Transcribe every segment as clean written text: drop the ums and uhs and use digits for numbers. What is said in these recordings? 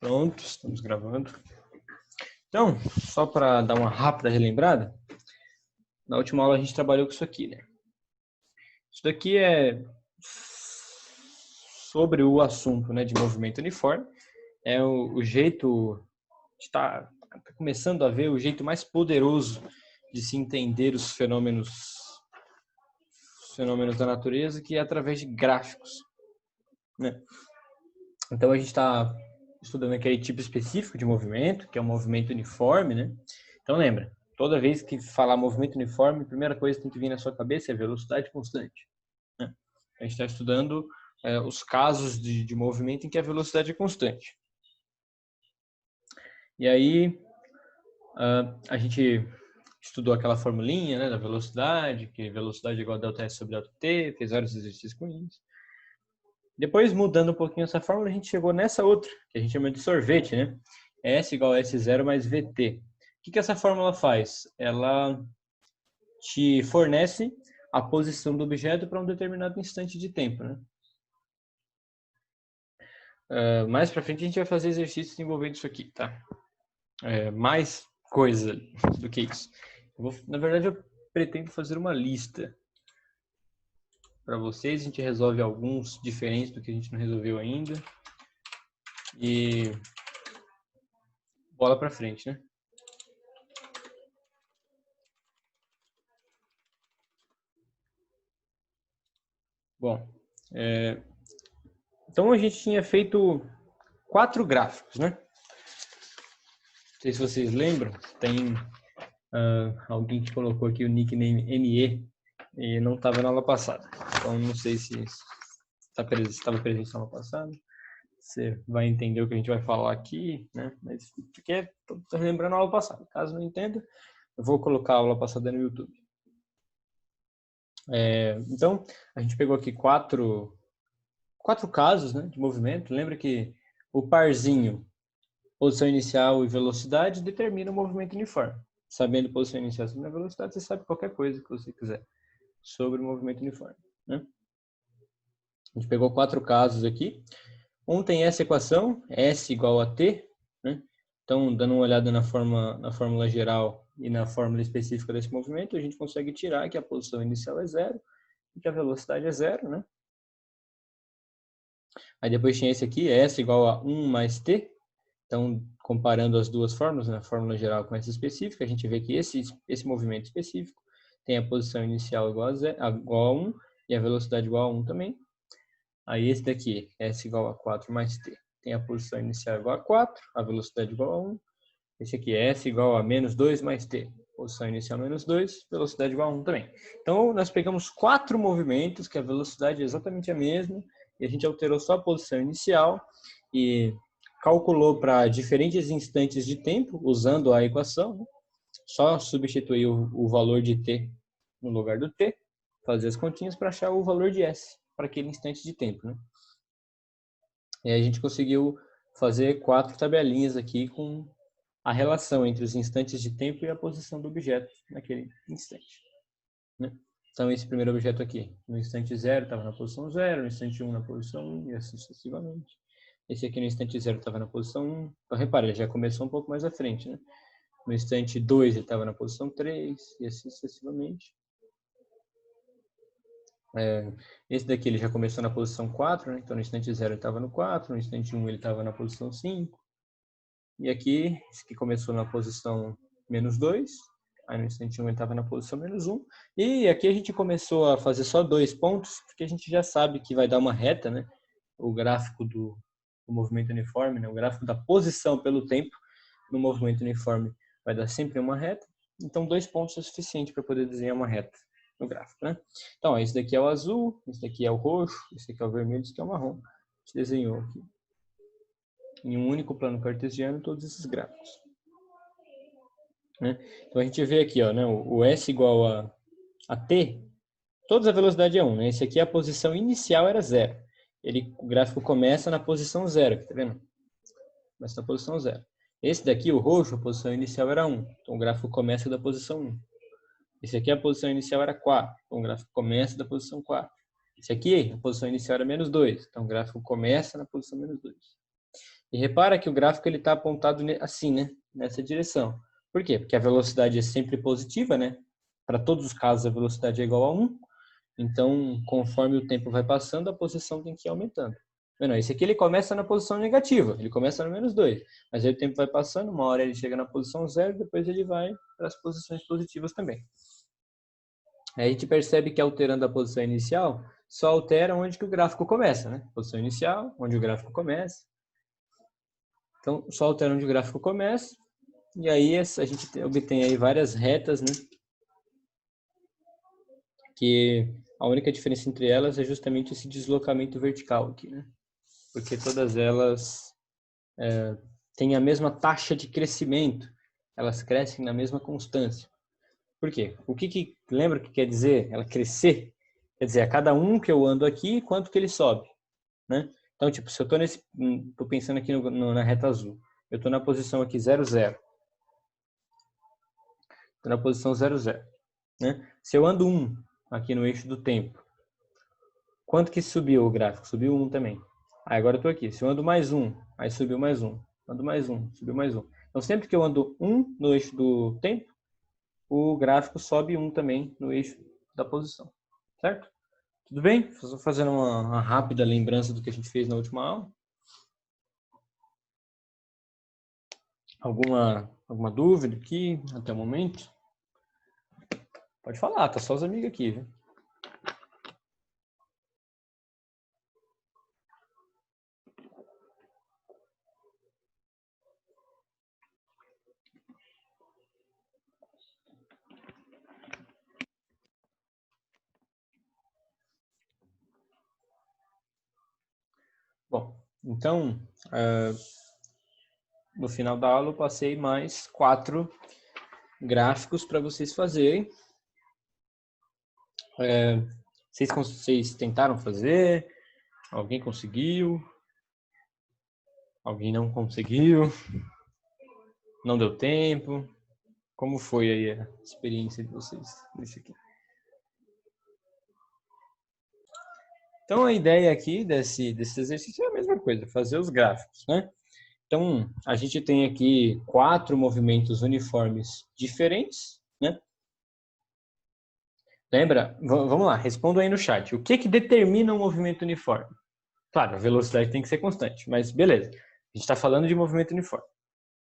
Pronto, estamos gravando. Então, só para dar uma rápida relembrada, na última aula a gente trabalhou com isso aqui, né? Isso daqui é sobre o assunto, né, de movimento uniforme. É o jeito de estar começando a ver o jeito mais poderoso de se entender os fenômenos da natureza, que é através de gráficos, né? Então a gente está estudando aquele tipo específico de movimento, que é o movimento uniforme, né? Então lembra, toda vez que falar movimento uniforme, a primeira coisa que tem que vir na sua cabeça é velocidade constante, né? A gente está estudando os casos de movimento em que a velocidade é constante. E aí a gente estudou aquela formulinha, né, da velocidade, que velocidade é igual a ΔS sobre ΔT, fez vários exercícios com isso. Depois, mudando um pouquinho essa fórmula, a gente chegou nessa outra, que a gente chama de sorvete, né? S igual a S0 mais VT. O que essa fórmula faz? Ela te fornece a posição do objeto para um determinado instante de tempo, né? Mais para frente a gente vai fazer exercícios envolvendo isso aqui, tá? Mais coisa do que isso. Na verdade, eu pretendo fazer uma lista para vocês. A gente resolve alguns diferentes do que a gente não resolveu ainda. E bola para frente, né? Bom, então a gente tinha feito 4 gráficos, né? Não sei se vocês lembram, tem alguém que colocou aqui o nickname ME e não estava na aula passada. Então não sei se estava presente na aula passada. Você vai entender o que a gente vai falar aqui, né? Mas porque estou lembrando a aula passada. Caso não entenda, eu vou colocar a aula passada no YouTube. Então, a gente pegou aqui quatro casos, né, de movimento. Lembra que o parzinho, posição inicial e velocidade, determina o movimento uniforme. Sabendo posição inicial e velocidade, você sabe qualquer coisa que você quiser sobre o movimento uniforme, né? A gente pegou 4 casos aqui. Um tem essa equação, S igual a T, né? Então, dando uma olhada na fórmula geral e na fórmula específica desse movimento, a gente consegue tirar que a posição inicial é 0 e que a velocidade é 0, né? Aí depois tinha esse aqui, S igual a 1 mais T. Então, comparando as duas fórmulas, né, a fórmula geral com essa específica, a gente vê que esse movimento específico tem a posição inicial igual a 1 e a velocidade igual a 1 também. Aí esse daqui, S igual a 4 mais T, tem a posição inicial igual a 4, a velocidade igual a 1. Esse aqui é S igual a menos 2 mais T, posição inicial menos 2, velocidade igual a 1 também. Então, nós pegamos 4 movimentos, que a velocidade é exatamente a mesma, e a gente alterou só a posição inicial e calculou para diferentes instantes de tempo, usando a equação, né? Só substituir o valor de T no lugar do T, fazer as continhas para achar o valor de S para aquele instante de tempo, né? E aí a gente conseguiu fazer 4 tabelinhas aqui com a relação entre os instantes de tempo e a posição do objeto naquele instante, né? Então, esse primeiro objeto aqui, no instante 0 estava na posição 0, no instante 1 na posição 1 e assim sucessivamente. Esse aqui no instante 0 estava na posição 1. Então, repare, ele já começou um pouco mais à frente, né? No instante 2 ele estava na posição 3 e assim sucessivamente. Esse daqui ele já começou na posição 4, né? Então no instante 0 ele estava no 4, no instante 1 ele estava na posição 5. E aqui, esse que começou na posição menos 2, aí no instante 1 ele estava na posição menos 1. E aqui a gente começou a fazer só 2 pontos, porque a gente já sabe que vai dar uma reta, né? O gráfico do movimento uniforme, né? O gráfico da posição pelo tempo no movimento uniforme vai dar sempre uma reta. Então 2 pontos é suficiente para poder desenhar uma reta no gráfico, né? Então, esse daqui é o azul, esse daqui é o roxo, esse daqui é o vermelho, esse daqui é o marrom. A gente desenhou aqui em um único plano cartesiano todos esses gráficos, né? Então a gente vê aqui, ó, né, o S igual a T, toda a velocidade é 1, né? Esse aqui a posição inicial era 0. O gráfico começa na posição 0, tá vendo? Começa na posição 0. Esse daqui, o roxo, a posição inicial era 1. Então o gráfico começa da posição 1. Esse aqui a posição inicial era 4. Então o gráfico começa da posição 4. Esse aqui, a posição inicial era menos 2. Então o gráfico começa na posição menos 2. E repara que o gráfico está apontado assim, né? Nessa direção. Por quê? Porque a velocidade é sempre positiva, né? Para todos os casos, a velocidade é igual a 1. Então, conforme o tempo vai passando, a posição tem que ir aumentando. Não, esse aqui ele começa na posição negativa, ele começa no -2. Mas aí o tempo vai passando, uma hora ele chega na posição 0, depois ele vai para as posições positivas também. Aí a gente percebe que alterando a posição inicial, só altera onde que o gráfico começa, né? Posição inicial, onde o gráfico começa. Então, só altera onde o gráfico começa. E aí a gente obtém aí várias retas, né? Que a única diferença entre elas é justamente esse deslocamento vertical aqui, né? Porque todas elas têm a mesma taxa de crescimento. Elas crescem na mesma constância. Por quê? Lembra o que quer dizer ela crescer? Quer dizer, a cada um que eu ando aqui, quanto que ele sobe, né? Então, tipo, se eu tô pensando aqui na reta azul, eu tô na posição aqui 0, 0. Tô na posição 0, 0, né? Se eu ando 1 aqui no eixo do tempo, quanto que subiu o gráfico? Subiu 1 também. Aí agora eu tô aqui. Se eu ando mais 1, aí subiu mais 1. Ando mais 1, subiu mais 1. Então, sempre que eu ando 1 no eixo do tempo, o gráfico sobe 1 também no eixo da posição. Certo? Tudo bem? Estou fazendo uma rápida lembrança do que a gente fez na última aula. Alguma dúvida aqui até o momento? Pode falar, tá só os amigos aqui, viu? Bom, então, no final da aula eu passei mais 4 gráficos para vocês fazerem. Vocês tentaram fazer? Alguém conseguiu? Alguém não conseguiu? Não deu tempo? Como foi aí a experiência de vocês nesse aqui? Então, a ideia aqui desse exercício é a mesma coisa, fazer os gráficos, né? Então, a gente tem aqui 4 movimentos uniformes diferentes, né? Lembra? Vamos lá, responda aí no chat. O que determina um movimento uniforme? Claro, a velocidade tem que ser constante, mas beleza. A gente está falando de movimento uniforme.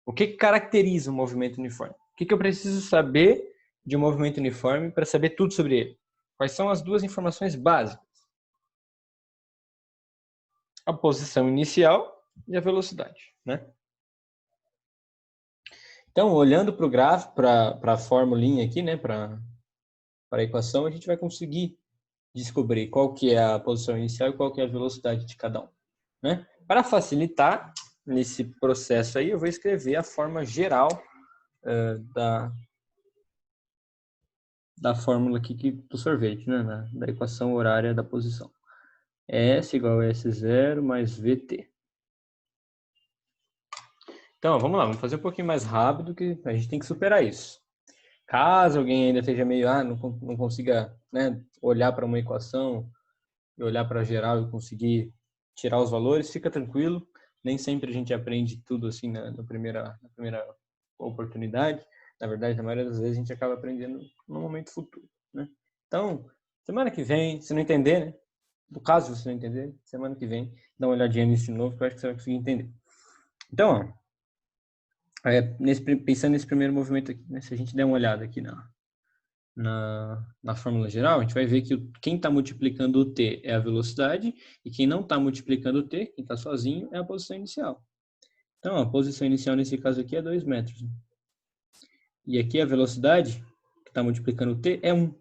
O que caracteriza um movimento uniforme? O que eu preciso saber de um movimento uniforme para saber tudo sobre ele? Quais são as 2 informações básicas? A posição inicial e a velocidade, né? Então, olhando para o gráfico, para a formulinha aqui, né, para a equação, a gente vai conseguir descobrir qual que é a posição inicial e qual que é a velocidade de cada um, né? Para facilitar nesse processo aí, eu vou escrever a forma geral da fórmula aqui do sorvete, né, da equação horária da posição. S igual a S0 mais VT. Então, vamos lá, vamos fazer um pouquinho mais rápido, que a gente tem que superar isso. Caso alguém ainda esteja meio, não consiga, né, olhar para uma equação e olhar para a geral e conseguir tirar os valores, fica tranquilo. Nem sempre a gente aprende tudo assim na primeira oportunidade. Na verdade, na maioria das vezes a gente acaba aprendendo no momento futuro, né? Então, semana que vem, se não entender, né? No caso você não entender, semana que vem, dá uma olhadinha nisso de novo, que eu acho que você vai conseguir entender. Então, pensando nesse primeiro movimento aqui, né? Se a gente der uma olhada aqui na fórmula geral, a gente vai ver que quem está multiplicando o t é a velocidade e quem não está multiplicando o t, quem está sozinho, é a posição inicial. Então, a posição inicial nesse caso aqui é 2 metros. Né? E aqui a velocidade, que está multiplicando o t, é 1.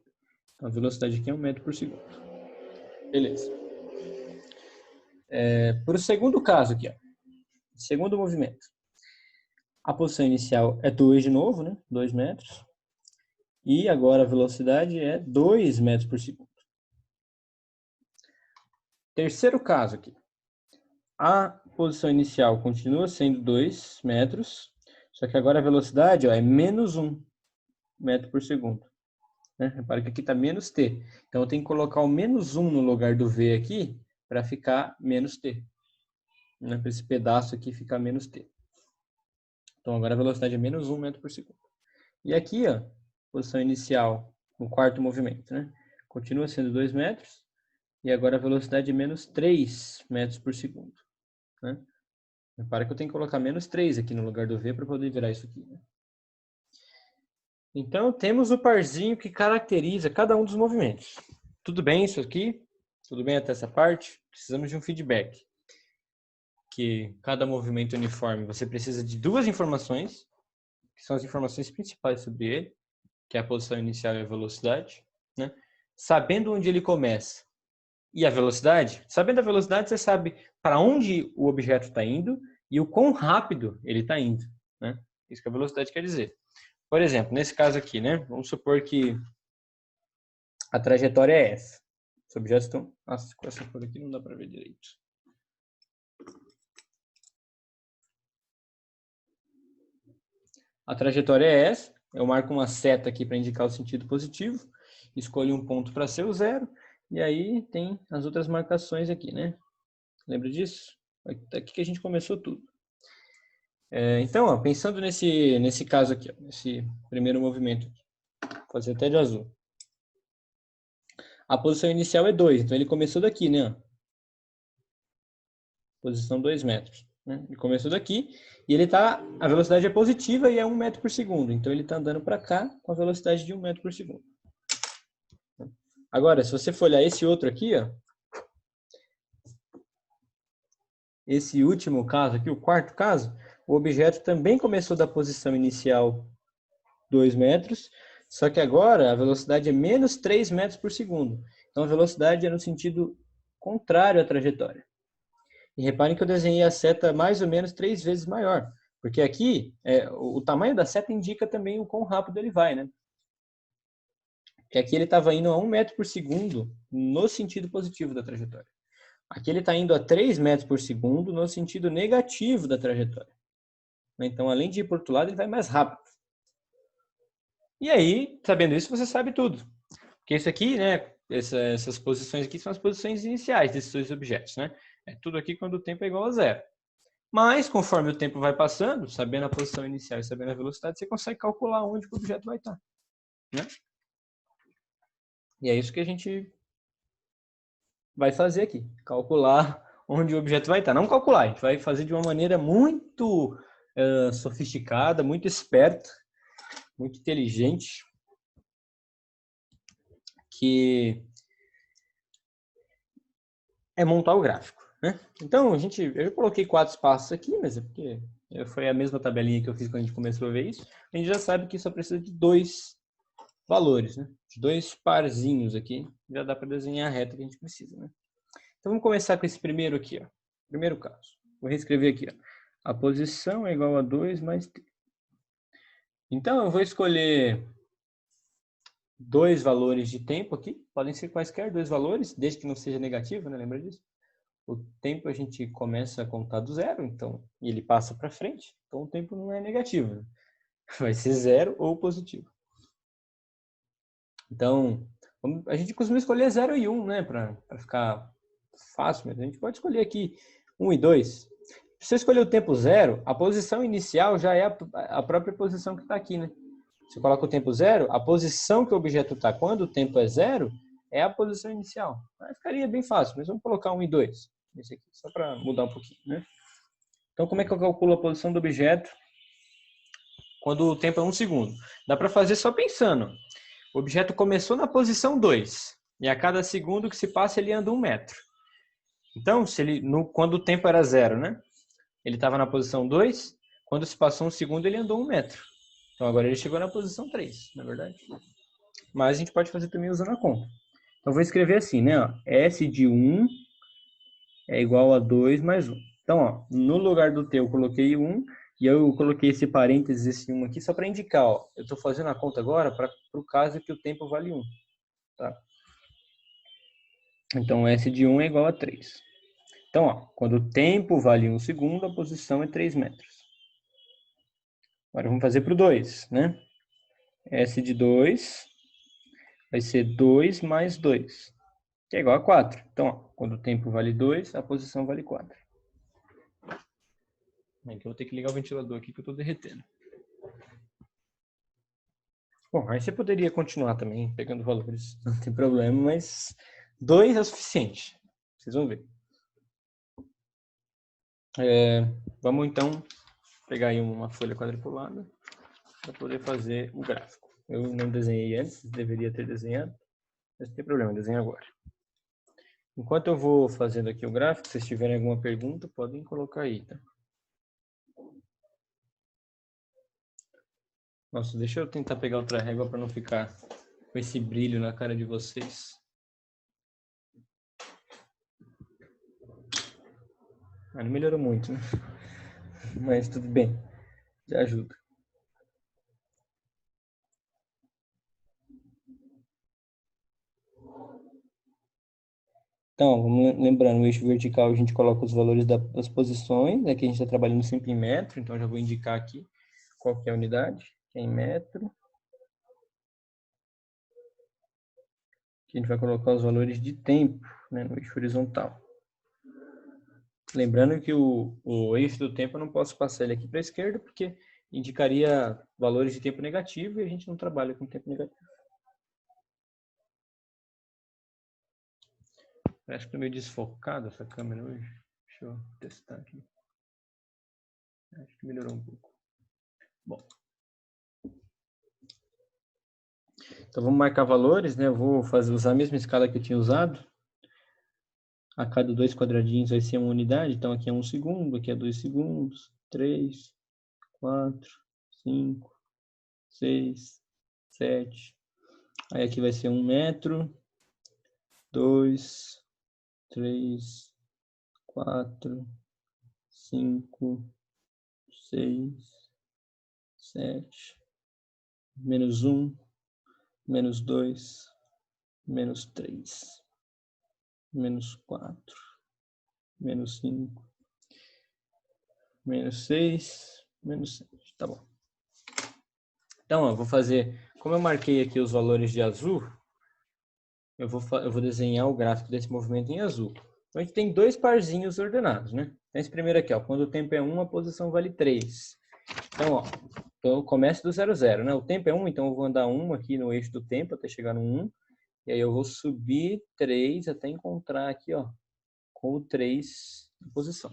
Então, a velocidade aqui é 1 metro por segundo. Beleza. Para o segundo caso aqui, ó, segundo movimento. A posição inicial é 2 de novo, né? 2 metros. E agora a velocidade é 2 metros por segundo. Terceiro caso aqui. A posição inicial continua sendo 2 metros, só que agora a velocidade é menos 1 metro por segundo. Né? Repara que aqui está menos t. Então eu tenho que colocar o menos 1 no lugar do v aqui para ficar menos t. né, para esse pedaço aqui ficar menos t. Então agora a velocidade é menos 1 metro por segundo. E aqui, ó, posição inicial no quarto movimento, né? Continua sendo 2 metros. E agora a velocidade é menos 3 metros por segundo. Né? Repara que eu tenho que colocar menos 3 aqui no lugar do V para poder virar isso aqui. Né? Então, temos o parzinho que caracteriza cada um dos movimentos. Tudo bem isso aqui? Tudo bem até essa parte? Precisamos de um feedback. Que cada movimento uniforme você precisa de duas informações, que são as informações principais sobre ele, que é a posição inicial e a velocidade. Né? Sabendo onde ele começa e a velocidade, sabendo a velocidade, você sabe para onde o objeto está indo e o quão rápido ele está indo. Né? Isso que a velocidade quer dizer. Por exemplo, nesse caso aqui, né? Vamos supor que a trajetória é essa. Os objetos estão... Nossa, com essa cor aqui não dá para ver direito. A trajetória é essa. Eu marco uma seta aqui para indicar o sentido positivo. Escolho um ponto para ser o 0. E aí tem as outras marcações aqui, né? Lembra disso? Aqui que a gente começou tudo. Então, ó, pensando nesse caso aqui, ó, nesse primeiro movimento, vou fazer até de azul. A posição inicial é 2, então ele começou daqui, né? Posição 2 metros. Né? Ele começou daqui e a velocidade é positiva e é 1 metro por segundo. Então ele está andando para cá com a velocidade de 1 metro por segundo. Agora, se você for olhar esse outro aqui, ó, esse último caso aqui, o quarto caso, o objeto também começou da posição inicial 2 metros, só que agora a velocidade é menos 3 metros por segundo. Então a velocidade é no sentido contrário à trajetória. E reparem que eu desenhei a seta mais ou menos 3 vezes maior, porque aqui o tamanho da seta indica também o quão rápido ele vai, né? Porque aqui ele estava indo a 1 metro por segundo no sentido positivo da trajetória. Aqui ele está indo a 3 metros por segundo no sentido negativo da trajetória. Então, além de ir para o outro lado, ele vai mais rápido. E aí, sabendo isso, você sabe tudo. Porque isso aqui, né, essas posições aqui são as posições iniciais desses dois objetos, né? É tudo aqui quando o tempo é igual a 0. Mas, conforme o tempo vai passando, sabendo a posição inicial e sabendo a velocidade, você consegue calcular onde o objeto vai estar. Né? E é isso que a gente vai fazer aqui. Calcular onde o objeto vai estar. Não calcular, a gente vai fazer de uma maneira muito sofisticada, muito esperta, muito inteligente, que é montar o gráfico. Né? Então, eu coloquei 4 passos aqui, mas é porque foi a mesma tabelinha que eu fiz quando a gente começou a ver isso. A gente já sabe que só precisa de 2 valores, né? De 2 parzinhos aqui, já dá para desenhar a reta que a gente precisa. Né? Então, vamos começar com esse primeiro aqui. Ó. Primeiro caso. Vou reescrever aqui. Ó. A posição é igual a 2 mais t. Então, eu vou escolher 2 valores de tempo aqui. Podem ser quaisquer 2 valores, desde que não seja negativo, né? Lembra disso? O tempo a gente começa a contar do 0, então, e ele passa para frente. Então, o tempo não é negativo. Né? Vai ser 0 ou positivo. Então, a gente costuma escolher 0 e 1, né? Para ficar fácil, mas a gente pode escolher aqui 1 e 2. Se você escolher o tempo 0, a posição inicial já é a própria posição que está aqui, né? Você coloca o tempo 0, a posição que o objeto está quando o tempo é 0 é a posição inicial. Aí ficaria bem fácil, mas vamos colocar 1 e 2. Esse aqui, só para mudar um pouquinho, né? Então, como é que eu calculo a posição do objeto quando o tempo é 1 segundo? Dá para fazer só pensando. O objeto começou na posição 2 e a cada segundo que se passa ele anda 1 metro. Então, quando o tempo era 0, né? Ele estava na posição 2, quando se passou 1 segundo ele andou 1 metro. Então agora ele chegou na posição 3, na verdade. Mas a gente pode fazer também usando a conta. Então vou escrever assim, né? Ó, S de 1 é igual a 2 mais 1. Então, ó, no lugar do T eu coloquei 1 e eu coloquei esse parênteses, esse 1 aqui, só para indicar, ó, eu estou fazendo a conta agora para o caso que o tempo vale 1. Tá? Então, S de 1 é igual a 3. Então, ó, quando o tempo vale 1 segundo, a posição é 3 metros. Agora vamos fazer para o 2, né? S de 2 vai ser 2 mais 2, que é igual a 4. Então, ó, quando o tempo vale 2, a posição vale 4. É que eu vou ter que ligar o ventilador aqui que eu estou derretendo. Bom, aí você poderia continuar também pegando valores, não tem problema, mas 2 é o suficiente. Vocês vão ver. Vamos então pegar aí uma folha quadriculada para poder fazer o gráfico. Eu não desenhei antes, deveria ter desenhado, mas não tem problema, desenho agora. Enquanto eu vou fazendo aqui o gráfico, se vocês tiverem alguma pergunta, podem colocar aí, tá? Nossa, deixa eu tentar pegar outra régua para não ficar com esse brilho na cara de vocês. Não melhorou muito, né? Mas tudo bem, já ajuda. Então, vamos lembrando, no eixo vertical a gente coloca os valores das posições, aqui a gente está trabalhando sempre em metro, então já vou indicar aqui qual que é a unidade, que é em metro. Aqui a gente vai colocar os valores de tempo, né, no eixo horizontal. Lembrando que o eixo do tempo eu não posso passar ele aqui para a esquerda, porque indicaria valores de tempo negativo e a gente não trabalha com tempo negativo. Acho que estou meio desfocado essa câmera hoje. Deixa eu testar aqui. Acho que melhorou um pouco. Bom. Então vamos marcar valores, né? Eu vou usar a mesma escala que eu tinha usado. A cada 2 quadradinhos vai ser uma unidade. Então aqui é 1 segundo, aqui é 2 segundos, 3, 4, 5, 6, 7. Aí aqui vai ser 1 metro, 2, 3, 4, 5, 6, 7, menos 1, menos 2, menos 3, menos 4, menos 5, menos 6, menos 7. Tá bom. Então, eu vou fazer, como eu marquei aqui os valores de azul, eu vou desenhar o gráfico desse movimento em azul. Então, a gente tem 2 parzinhos ordenados, né? Então, esse primeiro aqui, ó, quando o tempo é 1, a posição vale 3. Então, ó, então eu começo do 0, 0, né? O tempo é 1, então eu vou andar 1 aqui no eixo do tempo até chegar no 1. E aí eu vou subir 3 até encontrar aqui, ó, com o 3 na posição.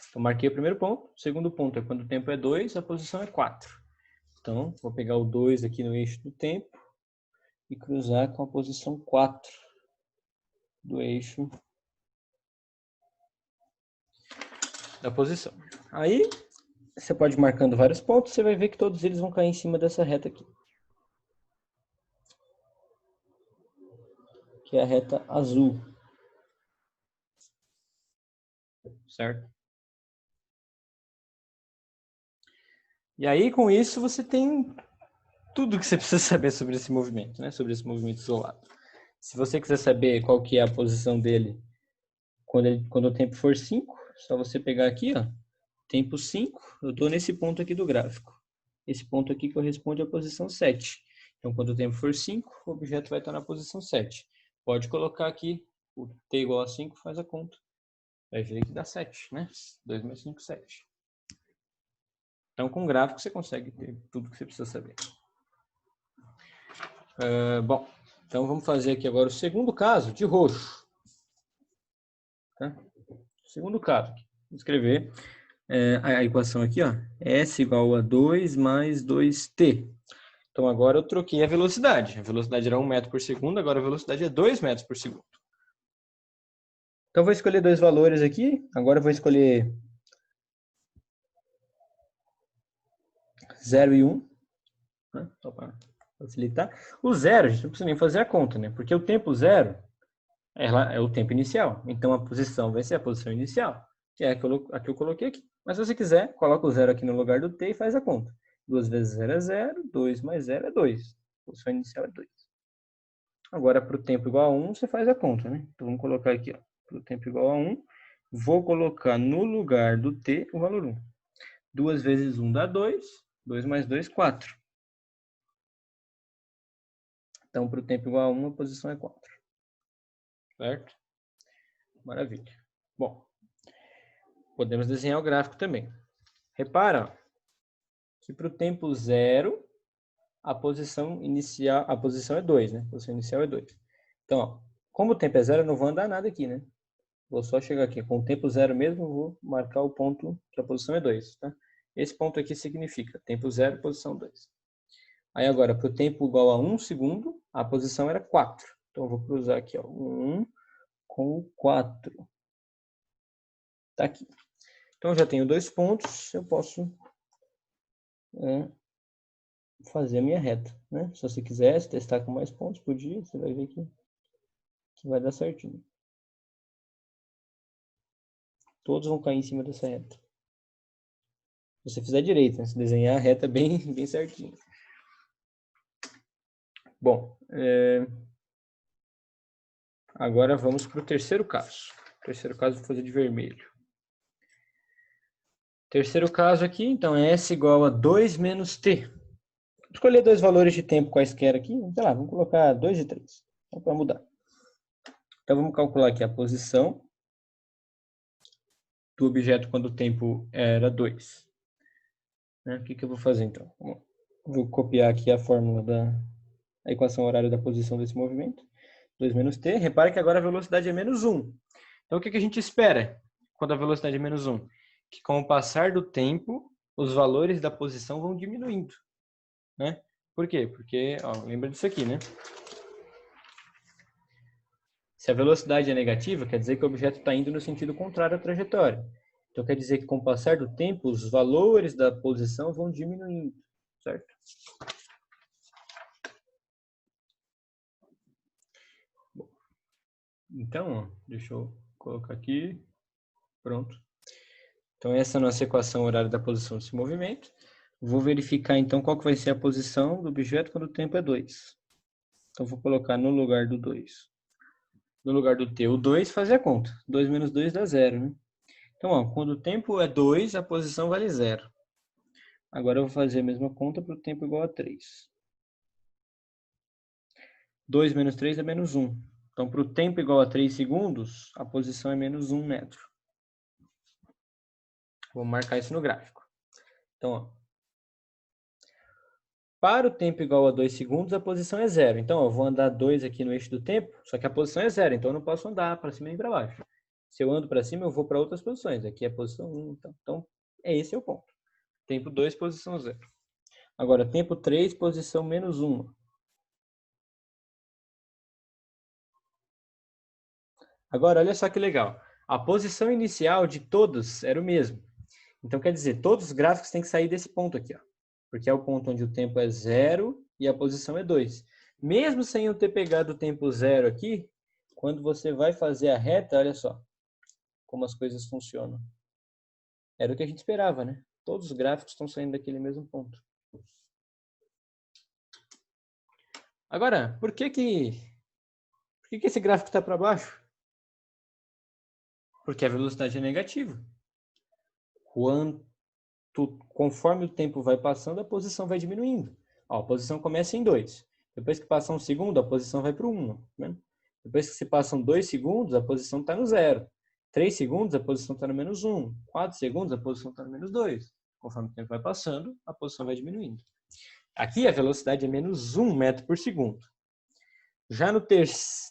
Então, marquei o primeiro ponto. O segundo ponto é quando o tempo é 2, a posição é 4. Então, vou pegar o 2 aqui no eixo do tempo e cruzar com a posição 4 do eixo da posição. Aí, você pode ir marcando vários pontos, você vai ver que todos eles vão cair em cima dessa reta aqui. Que é a reta azul. Certo? E aí, com isso, você tem tudo que você precisa saber sobre esse movimento, né? Sobre esse movimento isolado. Se você quiser saber qual que é a posição dele quando o tempo for 5, só você pegar aqui, ó, tempo 5, eu estou nesse ponto aqui do gráfico. Esse ponto aqui corresponde à posição 7. Então, quando o tempo for 5, o objeto vai estar na posição 7. Pode colocar aqui, o t igual a 5, faz a conta. Vai ver que dá 7, né? 2 mais 5, 7. Então, com o gráfico, você consegue ter tudo que você precisa saber. Bom, então vamos fazer aqui agora o segundo caso de roxo. Tá? Segundo caso, vou escrever a equação aqui, ó, S igual a 2 mais 2t. Então agora eu troquei a velocidade. A velocidade era 1 metro por segundo, agora a velocidade é 2 metros por segundo. Então eu vou escolher 2 valores aqui. Agora eu vou escolher 0 e 1. Né? Só para facilitar. O 0, a gente não precisa nem fazer a conta, né? Porque o tempo 0 é o tempo inicial. Então a posição vai ser a posição inicial, que é a que eu coloquei aqui. Mas se você quiser, coloca o 0 aqui no lugar do t e faz a conta. 2 vezes 0 é 0, 2 mais 0 é 2. A posição inicial é 2. Agora, para o tempo igual a 1, você faz a conta, né? Então vamos colocar aqui, ó, para o tempo igual a 1, vou colocar no lugar do t o valor 1. 2 vezes 1 dá 2, 2 mais 2, 4. Então, para o tempo igual a 1, a posição é 4. Certo? Maravilha. Bom, Podemos desenhar o gráfico também. Repara, ó, que para o tempo 0, a posição inicial, a posição é 2, né? A posição inicial é 2. Então, ó, como o tempo é 0, eu não vou andar nada aqui, né? Vou só chegar aqui. Com o tempo 0 mesmo, eu vou marcar o ponto que a posição é 2, tá? Esse ponto aqui significa tempo 0, posição 2. Aí agora, para o tempo igual a 1 segundo, a posição era 4. Então, eu vou cruzar aqui, ó, 1 com o 4. Tá aqui. Então, eu já tenho 2 pontos, eu posso fazer a minha reta, né? Se você quisesse testar com mais pontos, podia, você vai ver que vai dar certinho. Todos vão cair em cima dessa reta. Se você fizer direito, né? Se desenhar a reta bem certinho. Bom, agora vamos para o terceiro caso. O terceiro caso eu vou fazer de vermelho. Terceiro caso aqui, então, é S igual a 2 menos T. Vou escolher dois valores de tempo quaisquer aqui. Sei lá, vamos colocar 2 e 3. Só para mudar. Então, vamos calcular aqui a posição do objeto quando o tempo era 2. O que eu vou fazer, então? Vou copiar aqui a fórmula da equação horária da posição desse movimento. 2 menos t. Repare que agora a velocidade é menos 1. Então, o que a gente espera quando a velocidade é menos 1? Que com o passar do tempo, os valores da posição vão diminuindo. Né? Por quê? Porque, ó, lembra disso aqui, né? Se a velocidade é negativa, quer dizer que o objeto está indo no sentido contrário à trajetória. Então, quer dizer que com o passar do tempo, os valores da posição vão diminuindo, certo? Bom, então, ó, deixa eu colocar aqui. Pronto. Então, essa é a nossa equação horária da posição desse movimento. Vou verificar, então, qual que vai ser a posição do objeto quando o tempo é 2. Então, vou colocar no lugar do 2. No lugar do t, o 2, fazer a conta. 2 menos 2 dá 0, né? Então, ó, quando o tempo é 2, a posição vale 0. Agora eu vou fazer a mesma conta para o tempo igual a 3. 2 menos 3 é menos 1. Então, para o tempo igual a 3 segundos, a posição é menos 1 metro. Vou marcar isso no gráfico. Então, ó, para o tempo igual a 2 segundos, a posição é 0. Então, ó, eu vou andar 2 aqui no eixo do tempo, só que a posição é 0, então eu não posso andar para cima nem para baixo. Se eu ando para cima, eu vou para outras posições. Aqui é a posição 1, então esse é o ponto. Tempo 2, posição 0. Agora, tempo 3, posição menos 1. Agora, olha só que legal. A posição inicial de todos era o mesmo. Então, quer dizer, todos os gráficos têm que sair desse ponto aqui, ó, porque é o ponto onde o tempo é 0 e a posição é 2. Mesmo sem eu ter pegado o tempo 0 aqui, quando você vai fazer a reta, olha só como as coisas funcionam. Era o que a gente esperava, né? Todos os gráficos estão saindo daquele mesmo ponto. Agora, por que esse gráfico está para baixo? Porque a velocidade é negativa. Conforme o tempo vai passando, a posição vai diminuindo. Ó, a posição começa em 2. Depois que passa um segundo, a posição vai para o 1. Né? Depois que se passam 2 segundos, a posição está no 0. 3 segundos, a posição está no menos 1. 4 segundos, a posição está no menos 2. Conforme o tempo vai passando, a posição vai diminuindo. Aqui a velocidade é menos 1 metro por segundo. Já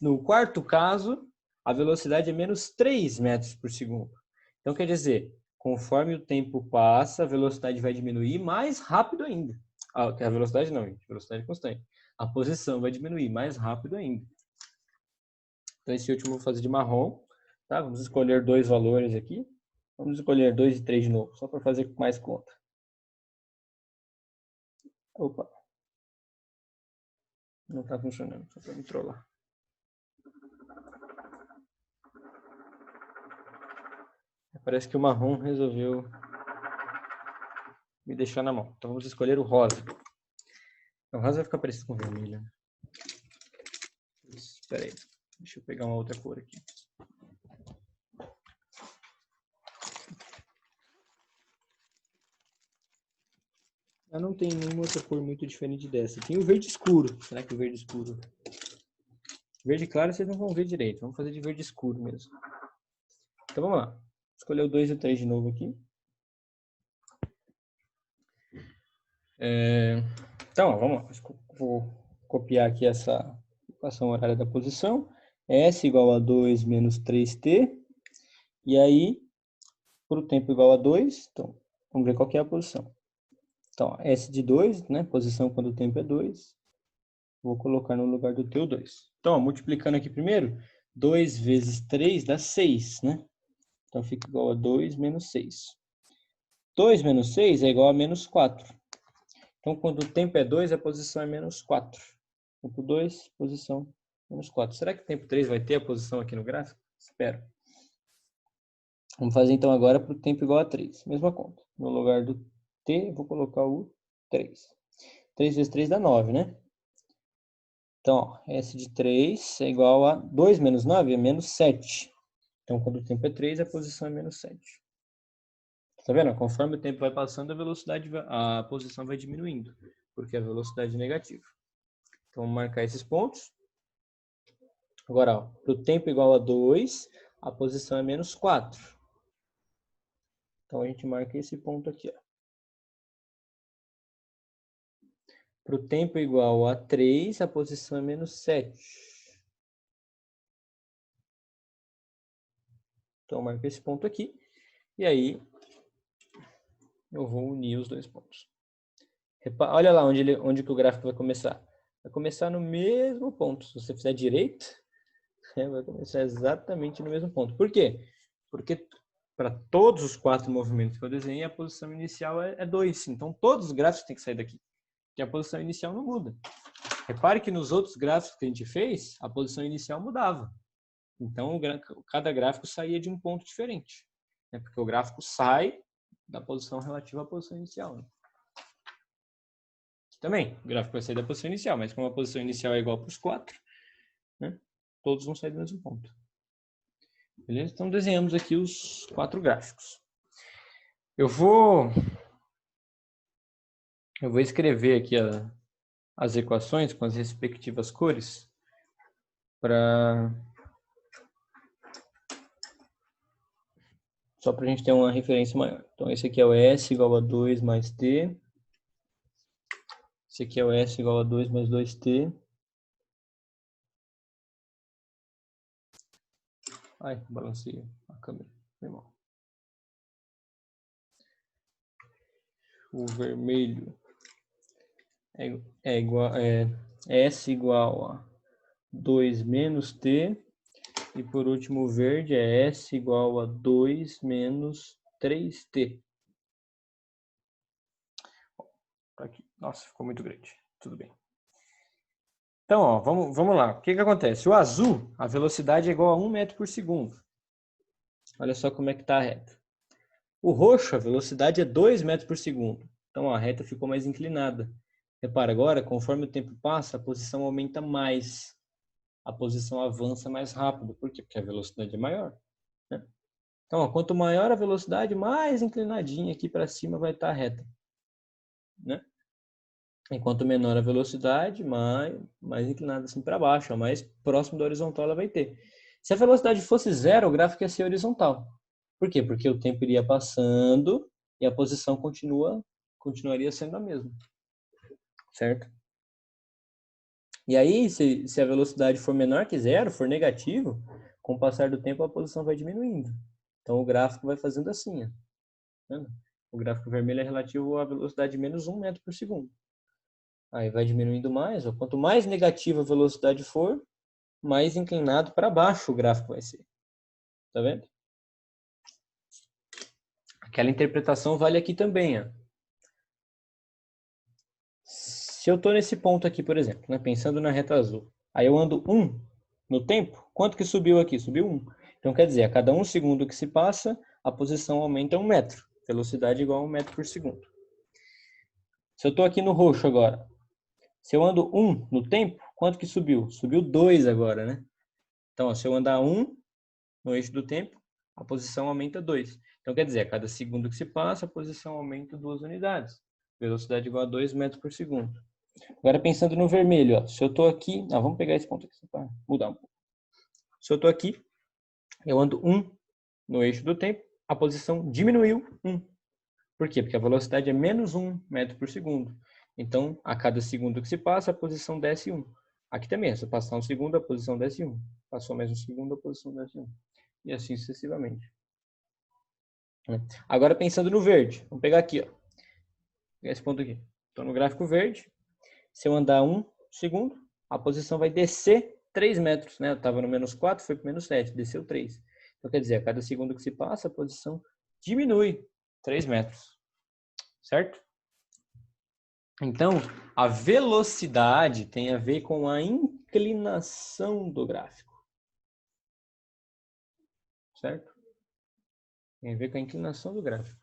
no quarto caso, a velocidade é menos 3 metros por segundo. Então, quer dizer, conforme o tempo passa, a velocidade vai diminuir mais rápido ainda. A velocidade não, gente, velocidade constante. A posição vai diminuir mais rápido ainda. Então, esse último eu vou fazer de marrom. Tá? Vamos escolher dois valores aqui. Vamos escolher 2 e 3 de novo, só para fazer mais conta. Opa. Não está funcionando, só para me trollar. Parece que o marrom resolveu me deixar na mão. Então vamos escolher o rosa. O rosa vai ficar parecido com o vermelho. Espera aí. Deixa eu pegar uma outra cor aqui. Eu não tenho nenhuma outra cor muito diferente dessa. Tem o verde escuro. Será que o verde escuro? Verde claro vocês não vão ver direito. Vamos fazer de verde escuro mesmo. Então vamos lá. escolher o 2 e o 3 de novo aqui. Então, ó, vamos lá. Vou copiar aqui essa equação horária da posição. S igual a 2 menos 3t. E aí, para o tempo igual a 2, então, vamos ver qual que é a posição. Então, S de 2, né? Posição quando o tempo é 2. Vou colocar no lugar do teu 2. Então, ó, multiplicando aqui primeiro, 2 vezes 3 dá 6, né? Então, fica igual a 2 menos 6. 2 menos 6 é igual a menos 4. Então, quando o tempo é 2, a posição é menos 4. Tempo 2, posição menos 4. Será que o tempo 3 vai ter a posição aqui no gráfico? Espero. Vamos fazer então agora para o tempo igual a 3. Mesma conta. No lugar do t, vou colocar o 3. 3 vezes 3 dá 9, né? Então, ó, S de 3 é igual a 2 menos 9 é menos 7. Então, quando o tempo é 3, a posição é menos 7. Tá vendo? Conforme o tempo vai passando, a posição vai diminuindo, porque a velocidade é negativa. Então, vamos marcar esses pontos. Agora, para o tempo igual a 2, a posição é menos 4. Então, a gente marca esse ponto aqui. Para o tempo igual a 3, a posição é menos 7. Então, eu marco esse ponto aqui. E aí, eu vou unir os dois pontos. Olha lá onde que o gráfico vai começar. Vai começar no mesmo ponto. Se você fizer direito, vai começar exatamente no mesmo ponto. Por quê? Porque para todos os 4 movimentos que eu desenhei, a posição inicial é 2. Então, todos os gráficos têm que sair daqui. Porque a posição inicial não muda. Repare que nos outros gráficos que a gente fez, a posição inicial mudava. Então, cada gráfico saía de um ponto diferente. Né? Porque o gráfico sai da posição relativa à posição inicial. Né? Também, o gráfico vai sair da posição inicial, mas como a posição inicial é igual para os 4, né? Todos vão sair do mesmo ponto. Beleza? Então, desenhamos aqui os 4 gráficos. Eu vou escrever aqui as equações com as respectivas cores só para a gente ter uma referência maior. Então, esse aqui é o S igual a 2 mais T. Esse aqui é o S igual a 2 mais 2T. Ai, balancei a câmera. Foi mal. O vermelho é S igual a 2 menos T. E por último, o verde é S igual a 2 menos 3T. Aqui. Nossa, ficou muito grande. Tudo bem. Então, ó, vamos lá. O que acontece? O azul, a velocidade é igual a 1 metro por segundo. Olha só como é que está a reta. O roxo, a velocidade é 2 metros por segundo. Então, ó, a reta ficou mais inclinada. Repara, agora, conforme o tempo passa, a posição aumenta mais. A posição avança mais rápido. Por quê? Porque a velocidade é maior. Né? Então, ó, quanto maior a velocidade, mais inclinadinha aqui para cima vai estar a reta. Né? Enquanto menor a velocidade, mais inclinada assim para baixo, mais próximo da horizontal ela vai ter. Se a velocidade fosse zero, o gráfico ia ser horizontal. Por quê? Porque o tempo iria passando e a posição continuaria sendo a mesma. Certo? E aí, se a velocidade for menor que zero, for negativo, com o passar do tempo a posição vai diminuindo. Então o gráfico vai fazendo assim. Ó. O gráfico vermelho é relativo à velocidade de menos 1 metro por segundo. Aí vai diminuindo mais. Ó. Quanto mais negativa a velocidade for, mais inclinado para baixo o gráfico vai ser. Tá vendo? Aquela interpretação vale aqui também. Ó. Se eu estou nesse ponto aqui, por exemplo, né, pensando na reta azul, aí eu ando 1 no tempo, quanto que subiu aqui? Subiu 1. Então, quer dizer, a cada 1 segundo que se passa, a posição aumenta 1 metro. Velocidade igual a 1 metro por segundo. Se eu estou aqui no roxo agora, se eu ando 1 no tempo, quanto que subiu? Subiu 2 agora, né? Então, ó, se eu andar 1 no eixo do tempo, a posição aumenta 2. Então, quer dizer, a cada segundo que se passa, a posição aumenta 2 unidades. Velocidade igual a 2 metros por segundo. Agora, pensando no vermelho, ó, se eu estou aqui... vamos pegar esse ponto aqui para mudar um pouco. Se eu estou aqui, eu ando 1 no eixo do tempo, a posição diminuiu 1. Por quê? Porque a velocidade é menos 1 metro por segundo. Então, a cada segundo que se passa, a posição desce 1. Aqui também, se passar um segundo, a posição desce 1. Passou mais um segundo, a posição desce 1. E assim sucessivamente. Agora, pensando no verde. Vamos pegar aqui, ó. Pegar esse ponto aqui. Estou no gráfico verde. Se eu andar 1 segundo, a posição vai descer 3 metros. Né? Eu estava no menos 4, foi para menos 7. Desceu 3. Então, quer dizer, a cada segundo que se passa, a posição diminui 3 metros. Certo? Então, a velocidade tem a ver com a inclinação do gráfico. Certo? Tem a ver com a inclinação do gráfico.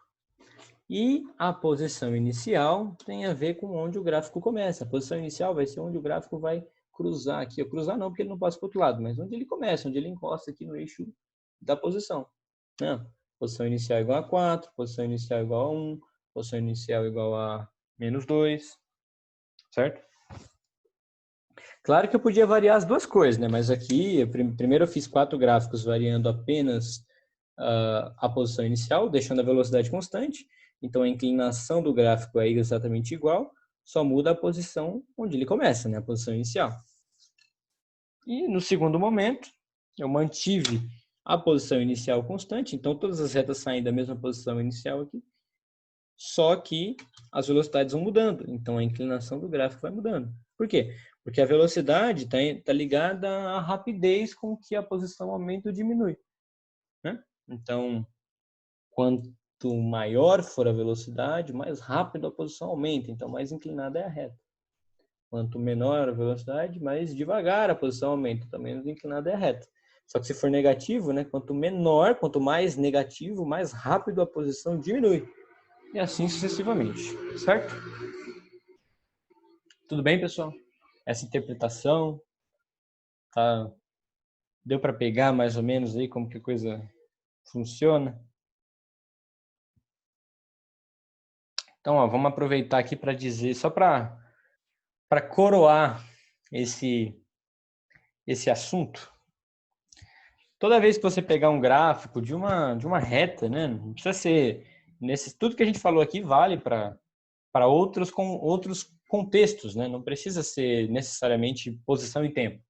E a posição inicial tem a ver com onde o gráfico começa. A posição inicial vai ser onde o gráfico vai cruzar aqui. Cruzar não, porque ele não passa para o outro lado, mas onde ele começa, onde ele encosta aqui no eixo da posição. Não. Posição inicial igual a 4, posição inicial igual a 1, posição inicial igual a menos 2. Certo? Claro que eu podia variar as duas coisas, né? Mas aqui, primeiro eu fiz 4 gráficos variando apenas a posição inicial, deixando a velocidade constante. Então, a inclinação do gráfico é exatamente igual, só muda a posição onde ele começa, né? A posição inicial. E no segundo momento, eu mantive a posição inicial constante, então todas as retas saem da mesma posição inicial aqui, só que as velocidades vão mudando, então a inclinação do gráfico vai mudando. Por quê? Porque a velocidade está ligada à rapidez com que a posição aumenta ou diminui. Né? Então, quanto maior for a velocidade, mais rápido a posição aumenta, então mais inclinada é a reta. Quanto menor a velocidade, mais devagar a posição aumenta, então menos inclinada é a reta. Só que se for negativo, né, quanto menor, quanto mais negativo, mais rápido a posição diminui. E assim sucessivamente, certo? Tudo bem, pessoal? Essa interpretação, tá? Deu para pegar mais ou menos aí como que a coisa funciona? Então, ó, vamos aproveitar aqui para dizer, só para coroar esse assunto. Toda vez que você pegar um gráfico de uma reta, né, não precisa ser tudo que a gente falou aqui vale para outros contextos, né? Não precisa ser necessariamente posição e tempo,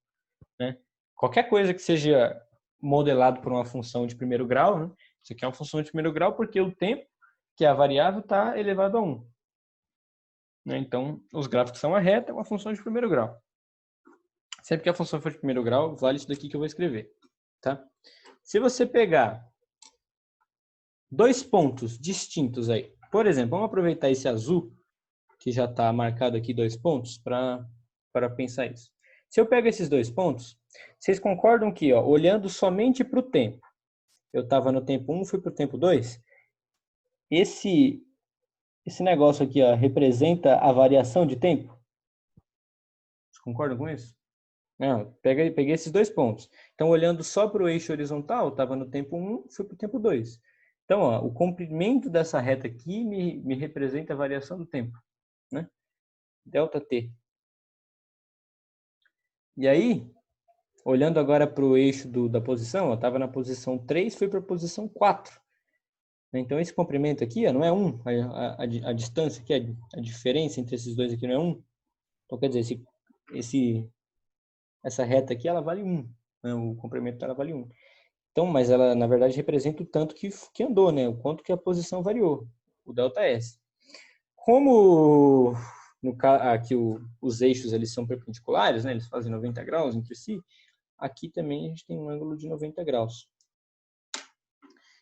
né? Qualquer coisa que seja modelado por uma função de primeiro grau, né? Isso aqui é uma função de primeiro grau porque o tempo, que é a variável, está elevado a 1. Né? Então, os gráficos são a reta, é uma função de primeiro grau. Sempre que a função for de primeiro grau, vale isso daqui que eu vou escrever. Tá? Se você pegar 2 pontos distintos aí, por exemplo, vamos aproveitar esse azul, que já está marcado aqui 2 pontos, para pensar isso. Se eu pego esses 2 pontos, vocês concordam que, ó, olhando somente para o tempo, eu estava no tempo 1, fui para o tempo 2, esse negócio aqui, ó, representa a variação de tempo? Vocês concordam com isso? Não, peguei esses 2 pontos. Então, olhando só para o eixo horizontal, estava no tempo 1, fui para o tempo 2. Então, ó, o comprimento dessa reta aqui me representa a variação do tempo. Né? Delta T. E aí, olhando agora para o eixo da posição, estava na posição 3, fui para a posição 4. Então, esse comprimento aqui ó, não é 1. A distância aqui, a diferença entre esses dois aqui não é 1. Então, quer dizer, essa reta aqui, ela vale 1. Né? O comprimento dela vale 1. Então, mas ela, na verdade, representa o tanto que andou, né? O quanto que a posição variou, o ΔS. Como aqui os eixos eles são perpendiculares, né? Eles fazem 90 graus entre si, aqui também a gente tem um ângulo de 90 graus.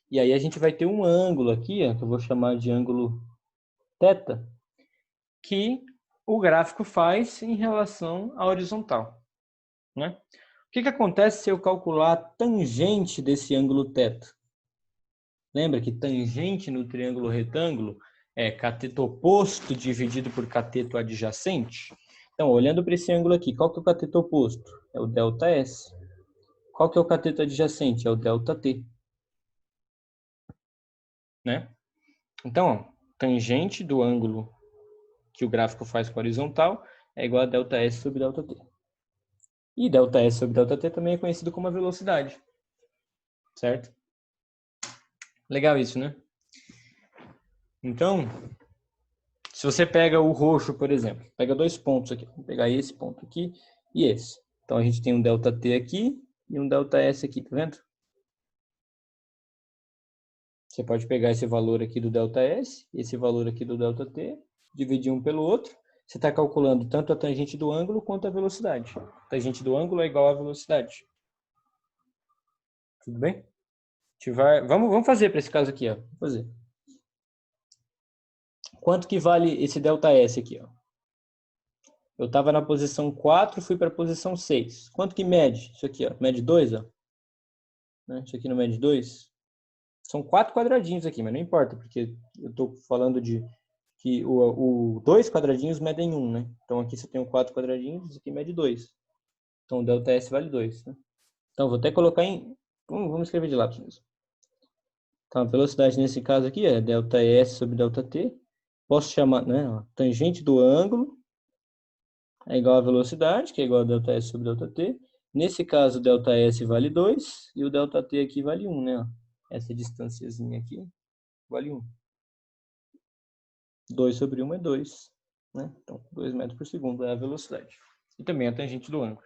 E aí a gente vai ter um ângulo aqui, ó, que eu vou chamar de ângulo θ, que o gráfico faz em relação à horizontal. Né? O que acontece se eu calcular a tangente desse ângulo θ? Lembra que tangente no triângulo retângulo é cateto oposto dividido por cateto adjacente? Então, olhando para esse ângulo aqui, qual que é o cateto oposto? É o ΔS. Qual que é o cateto adjacente? É o ΔT. Né? Então, ó, tangente do ângulo que o gráfico faz com a horizontal é igual a ΔS sobre ΔT. E ΔS sobre ΔT também é conhecido como a velocidade. Certo? Legal isso, né? Então, se você pega o roxo, por exemplo, pega dois pontos aqui, vou pegar esse ponto aqui e esse. Então, a gente tem um ΔT aqui e um ΔS aqui, tá vendo? Você pode pegar esse valor aqui do ΔS, esse valor aqui do ΔT, dividir um pelo outro. Você está calculando tanto a tangente do ângulo quanto a velocidade. A tangente do ângulo é igual à velocidade. Tudo bem? Vamos fazer para esse caso aqui, ó. Vamos fazer. Quanto que vale esse ΔS aqui, ó? Eu estava na posição 4, fui para a posição 6. Quanto que mede? Isso aqui, ó. Mede 2, ó. Isso aqui não mede 2. São 4 quadradinhos aqui, mas não importa, porque eu estou falando de que o 2 quadradinhos medem 1, né? Então aqui você tem 4 quadradinhos, isso aqui mede 2. Então o ΔS vale 2, né? Então vou até colocar em... Vamos escrever de lápis mesmo. Então a velocidade nesse caso aqui é ΔS sobre ΔT. Posso chamar, né? Ó, tangente do ângulo é igual à velocidade, que é igual a ΔS sobre ΔT. Nesse caso, o ΔS vale 2 e o ΔT aqui vale 1, né? Essa distânciazinha aqui vale 1. 2 sobre 1 é 2, né? Então, 2 metros por segundo é a velocidade. E também a tangente do ângulo.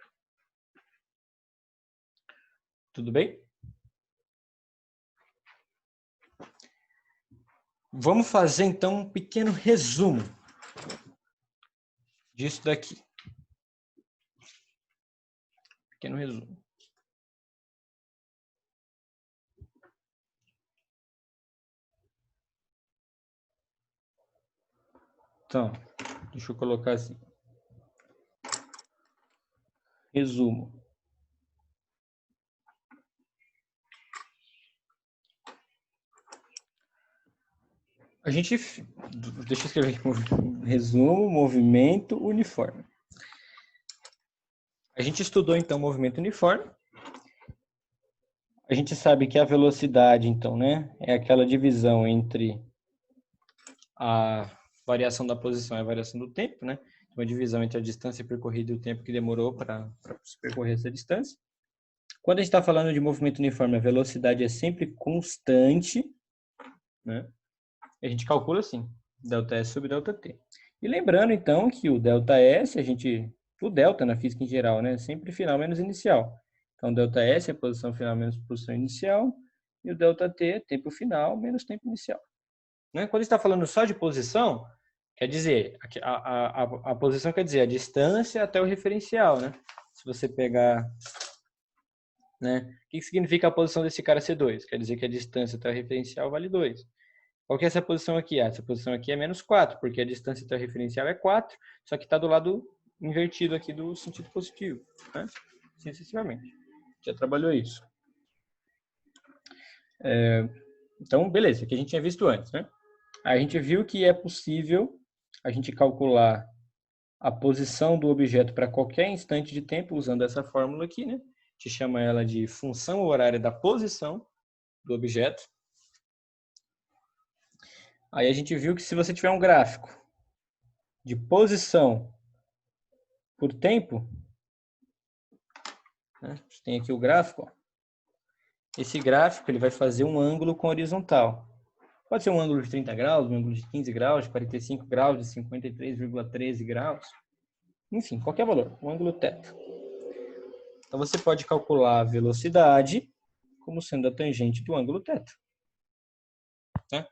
Tudo bem? Vamos fazer, então, um pequeno resumo disso daqui. Pequeno resumo. Então, deixa eu colocar assim. Resumo. A gente... Deixa eu escrever aqui. Resumo, movimento uniforme. A gente estudou, então, movimento uniforme. A gente sabe que a velocidade, então, né, é aquela divisão entre a variação da posição e a variação do tempo, né? Uma divisão entre a distância percorrida e o tempo que demorou para percorrer essa distância. Quando a gente está falando de movimento uniforme, a velocidade é sempre constante, né? A gente calcula assim, ΔS sobre ΔT. E lembrando, então, que o ΔS, o delta na física em geral, né, é sempre final menos inicial. Então, ΔS é posição final menos posição inicial, e o ΔT é tempo final menos tempo inicial. Né? Quando a gente está falando só de posição, quer dizer, a posição quer dizer a distância até o referencial, né? Se você pegar, né? O que significa a posição desse cara ser 2? Quer dizer que a distância até o referencial vale 2. Qual que é essa posição aqui? Essa posição aqui é menos 4, porque a distância até o referencial é 4, só que está do lado invertido aqui do sentido positivo, né? Assim sucessivamente. Já trabalhou isso. Então, beleza, que a gente tinha visto antes, né? A gente viu que é possível a gente calcular a posição do objeto para qualquer instante de tempo usando essa fórmula aqui, né? A gente chama ela de função horária da posição do objeto. Aí a gente viu que se você tiver um gráfico de posição por tempo, né? Você tem aqui o gráfico, ó. Esse gráfico ele vai fazer um ângulo com horizontal. Pode ser um ângulo de 30 graus, um ângulo de 15 graus, de 45 graus, de 53,13 graus. Enfim, qualquer valor, um ângulo θ. Então você pode calcular a velocidade como sendo a tangente do ângulo θ. Tá?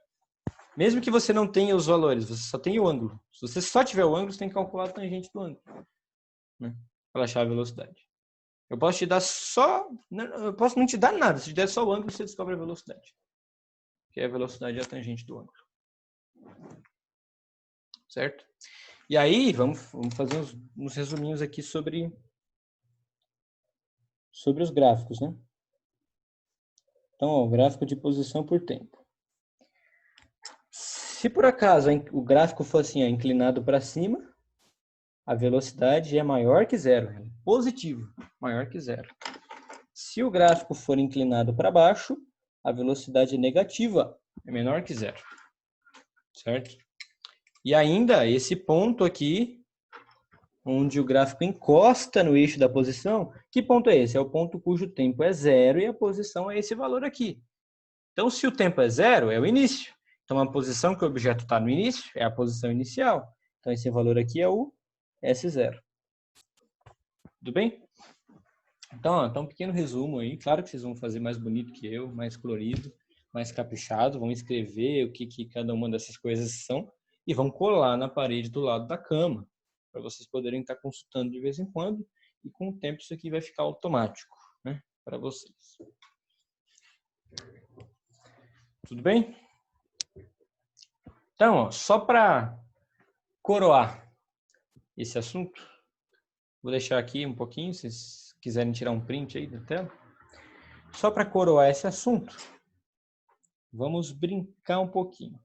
Mesmo que você não tenha os valores, você só tem o ângulo. Se você só tiver o ângulo, você tem que calcular a tangente do ângulo, né? Para achar a velocidade. Eu posso te dar só... Eu posso não te dar nada. Se te der só o ângulo, você descobre a velocidade. Que é a velocidade é a tangente do ângulo. Certo? E aí, vamos fazer uns resuminhos aqui sobre os gráficos, né? Então, ó, o gráfico de posição por tempo. Se por acaso o gráfico for assim, ó, inclinado para cima, a velocidade é maior que zero, é positivo, maior que zero. Se o gráfico for inclinado para baixo, a velocidade é negativa, é menor que zero, certo? E ainda esse ponto aqui, onde o gráfico encosta no eixo da posição, que ponto é esse? É o ponto cujo tempo é zero e a posição é esse valor aqui. Então, se o tempo é zero, é o início. Então, a posição que o objeto está no início é a posição inicial. Então, esse valor aqui é o S0. Tudo bem? Então, ó, tá um pequeno resumo aí. Claro que vocês vão fazer mais bonito que eu, mais colorido, mais caprichado. Vão escrever o que cada uma dessas coisas são e vão colar na parede do lado da cama, para vocês poderem estar consultando de vez em quando. E com o tempo isso aqui vai ficar automático, né, para vocês. Tudo bem? Então, ó, só para coroar esse assunto, vou deixar aqui um pouquinho, se vocês quiserem tirar um print aí da tela. Só para coroar esse assunto, vamos brincar um pouquinho.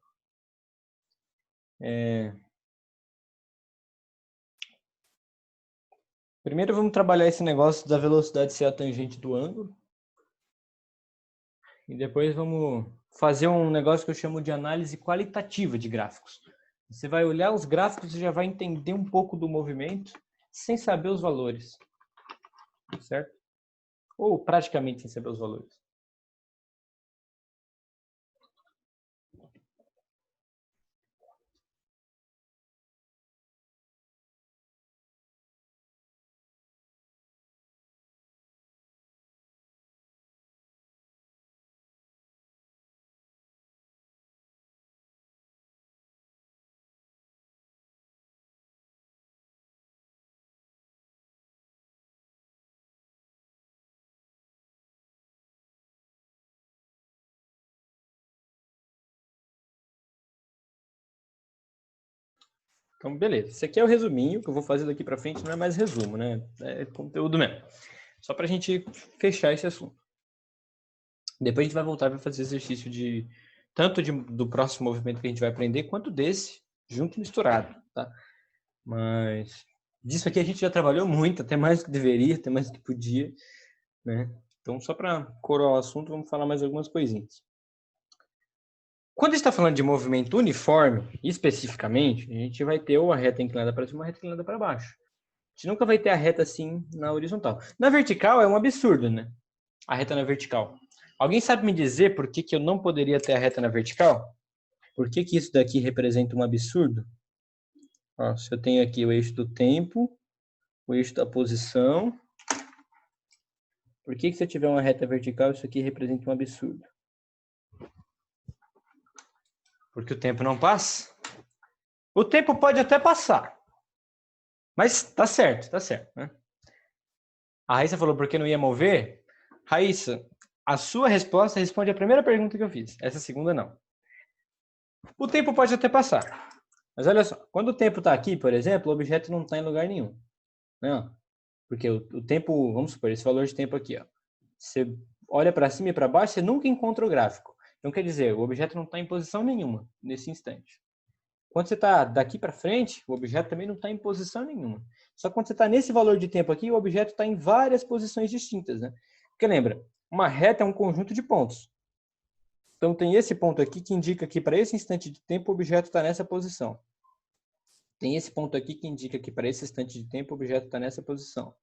Primeiro vamos trabalhar esse negócio da velocidade ser a tangente do ângulo. E depois vamos fazer um negócio que eu chamo de análise qualitativa de gráficos. Você vai olhar os gráficos e já vai entender um pouco do movimento sem saber os valores. Certo? Ou praticamente sem saber os valores. Então, beleza. Esse aqui é o resuminho que eu vou fazer daqui para frente, não é mais resumo, né? É conteúdo mesmo. Só para a gente fechar esse assunto. Depois a gente vai voltar para fazer exercício de tanto do próximo movimento que a gente vai aprender, quanto desse, junto e misturado, tá? Mas disso aqui a gente já trabalhou muito, até mais do que deveria, até mais do que podia, né? Então, só para coroar o assunto, vamos falar mais algumas coisinhas. Quando a gente está falando de movimento uniforme, especificamente, a gente vai ter ou a reta inclinada para cima ou a reta inclinada para baixo. A gente nunca vai ter a reta assim na horizontal. Na vertical é um absurdo, né? A reta na vertical. Alguém sabe me dizer por que eu não poderia ter a reta na vertical? Por que isso daqui representa um absurdo? Ó, se eu tenho aqui o eixo do tempo, o eixo da posição, por que se eu tiver uma reta vertical isso aqui representa um absurdo? Porque o tempo não passa? O tempo pode até passar. Mas tá certo, né? A Raíssa falou por que não ia mover? Raíssa, a sua resposta responde a primeira pergunta que eu fiz. Essa segunda não. O tempo pode até passar. Mas olha só, quando o tempo está aqui, por exemplo, o objeto não está em lugar nenhum. Não. Porque o tempo, vamos supor, esse valor de tempo aqui, ó. Você olha para cima e para baixo, você nunca encontra o gráfico. Então quer dizer, o objeto não está em posição nenhuma nesse instante. Quando você está daqui para frente, o objeto também não está em posição nenhuma. Só que quando você está nesse valor de tempo aqui, o objeto está em várias posições distintas, né? Porque lembra, uma reta é um conjunto de pontos. Então tem esse ponto aqui que indica que para esse instante de tempo o objeto está nessa posição. Tem esse ponto aqui que indica que para esse instante de tempo o objeto está nessa posição.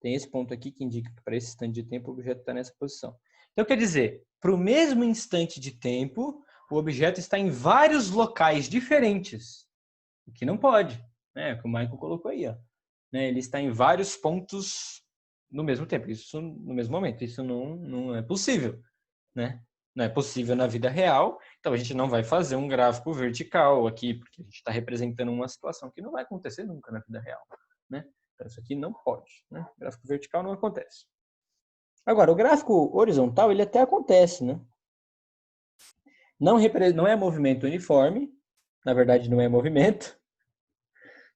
Tem esse ponto aqui que indica que para esse instante de tempo o objeto está nessa posição. Então quer dizer, para o mesmo instante de tempo, o objeto está em vários locais diferentes. O que não pode, né? O que o Michael colocou aí, ó. Né? Ele está em vários pontos no mesmo tempo, isso no mesmo momento. Isso não é possível, né? Não é possível na vida real, então a gente não vai fazer um gráfico vertical aqui, porque a gente está representando uma situação que não vai acontecer nunca na vida real, né? Então isso aqui não pode, né? O gráfico vertical não acontece. Agora, o gráfico horizontal, ele até acontece, né? Não é movimento uniforme, na verdade não é movimento,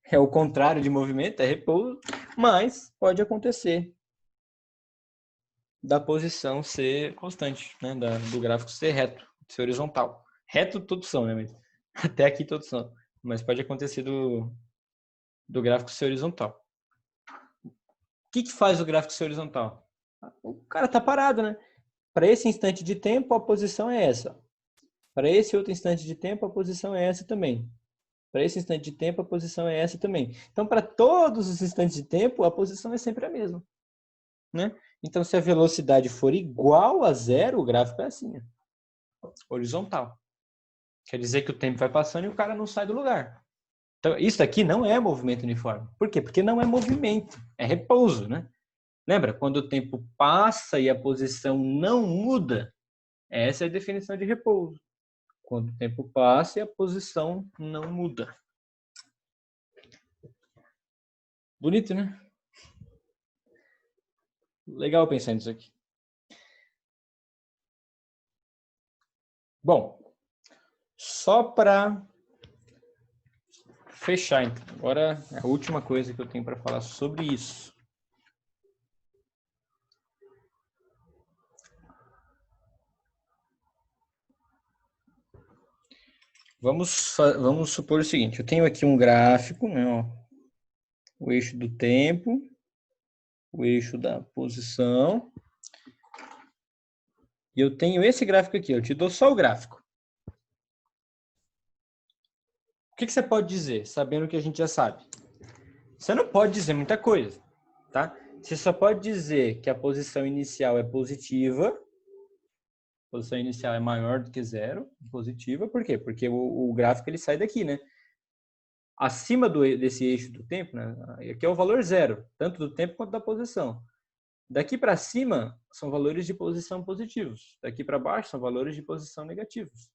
é o contrário de movimento, é repouso, mas pode acontecer da posição ser constante, né? Do gráfico ser reto, ser horizontal. Reto todos são, né? Mas até aqui todos são. Mas pode acontecer do gráfico ser horizontal. O que faz o gráfico ser horizontal? O cara tá parado, né? Para esse instante de tempo, a posição é essa. Para esse outro instante de tempo, a posição é essa também. Para esse instante de tempo, a posição é essa também. Então, para todos os instantes de tempo, a posição é sempre a mesma, né? Então, se a velocidade for igual a zero, o gráfico é assim. horizontal. Quer dizer que o tempo vai passando e o cara não sai do lugar. Então, isso aqui não é movimento uniforme. Por quê? Porque não é movimento, é repouso, né? Lembra? Quando o tempo passa e a posição não muda, essa é a definição de repouso. Quando o tempo passa e a posição não muda. Bonito, né? Legal pensar nisso aqui. Bom, só para fechar, então. Agora é a última coisa que eu tenho para falar sobre isso. Vamos supor o seguinte, eu tenho aqui um gráfico, né, ó, o eixo do tempo, o eixo da posição, e eu tenho esse gráfico aqui, eu te dou só o gráfico. O que você pode dizer, sabendo o que a gente já sabe? Você não pode dizer muita coisa, tá? Você só pode dizer que a posição inicial é positiva, a posição inicial é maior do que zero, positiva, por quê? Porque o gráfico ele sai daqui, né? Acima desse eixo do tempo, né? Aqui é o valor zero, tanto do tempo quanto da posição. Daqui para cima são valores de posição positivos, daqui para baixo são valores de posição negativos.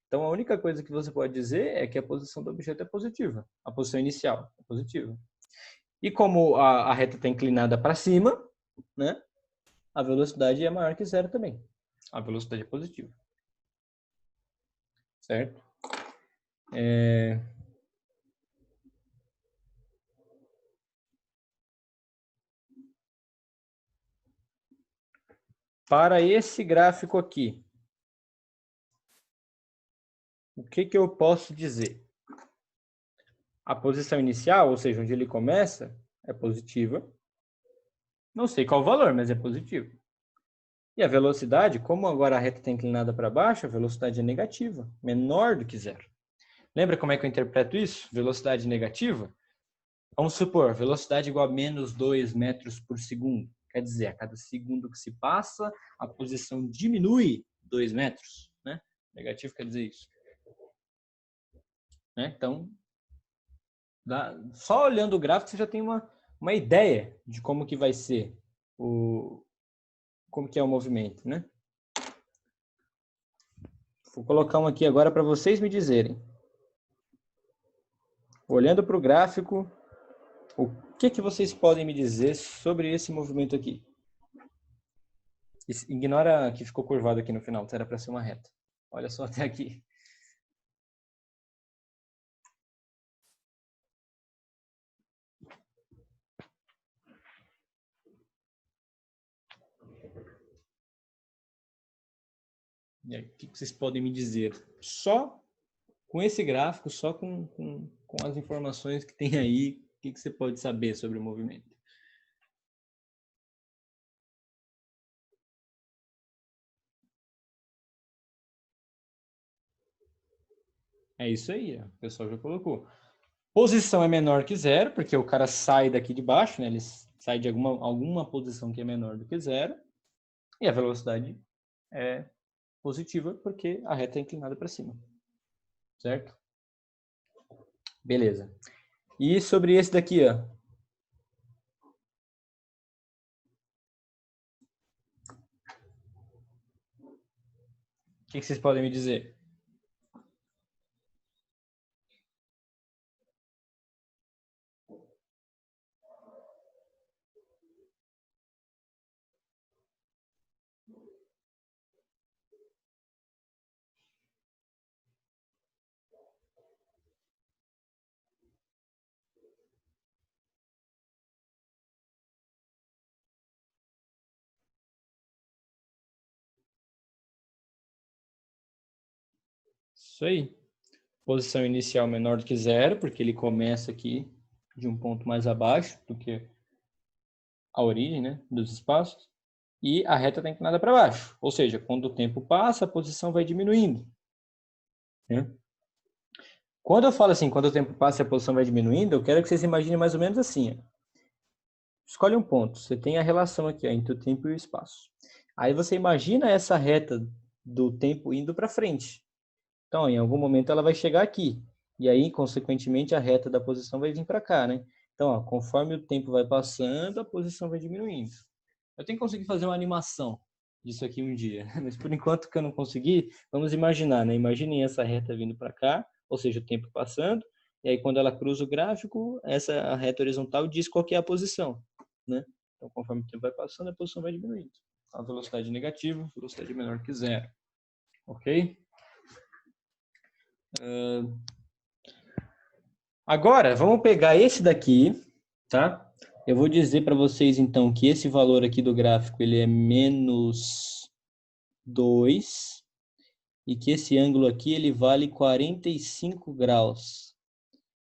Então a única coisa que você pode dizer é que a posição do objeto é positiva, a posição inicial é positiva. E como a reta está inclinada para cima, né? A velocidade é maior que zero também. A velocidade é positiva. Certo? Para esse gráfico aqui, o que eu posso dizer? A posição inicial, ou seja, onde ele começa, é positiva. Não sei qual o valor, mas é positivo. E a velocidade, como agora a reta está inclinada para baixo, a velocidade é negativa, menor do que zero. Lembra como é que eu interpreto isso? Velocidade negativa? Vamos supor, velocidade igual a menos 2 metros por segundo. Quer dizer, a cada segundo que se passa, a posição diminui 2 metros. Né? Negativo quer dizer isso. Né? Então, só olhando o gráfico você já tem uma ideia de como que vai ser como que é o movimento, né? Vou colocar um aqui agora para vocês me dizerem. Olhando para o gráfico, o que vocês podem me dizer sobre esse movimento aqui? Ignora que ficou curvado aqui no final, era para ser uma reta. Olha só até aqui. E aí, o que vocês podem me dizer? Só com esse gráfico, só com as informações que tem aí, o que você pode saber sobre o movimento? É isso aí, ó, o pessoal já colocou. Posição é menor que zero, porque o cara sai daqui de baixo, né? Ele sai de alguma posição que é menor do que zero. E a velocidade é positiva, porque a reta é inclinada para cima. Certo? Beleza. E sobre esse daqui, ó. O que vocês podem me dizer? Isso aí. Posição inicial menor do que zero, porque ele começa aqui de um ponto mais abaixo do que a origem, né, dos espaços. E a reta está inclinada para baixo. Ou seja, quando o tempo passa, a posição vai diminuindo. Né? Quando eu falo assim, quando o tempo passa e a posição vai diminuindo, eu quero que vocês imaginem mais ou menos assim. Ó. Escolhe um ponto. Você tem a relação aqui ó, entre o tempo e o espaço. Aí você imagina essa reta do tempo indo para frente. Então, em algum momento ela vai chegar aqui. E aí, consequentemente, a reta da posição vai vir para cá, né? Então, ó, conforme o tempo vai passando, a posição vai diminuindo. Eu tenho que conseguir fazer uma animação disso aqui um dia. Mas por enquanto que eu não consegui, vamos imaginar, né? Imaginem essa reta vindo para cá, ou seja, o tempo passando. E aí, quando ela cruza o gráfico, a reta horizontal diz qual que é a posição, né? Então, conforme o tempo vai passando, a posição vai diminuindo. A velocidade negativa, velocidade menor que zero. Ok? Agora, vamos pegar esse daqui, tá? Eu vou dizer para vocês, então, que esse valor aqui do gráfico, ele é menos 2 e que esse ângulo aqui, ele vale 45 graus.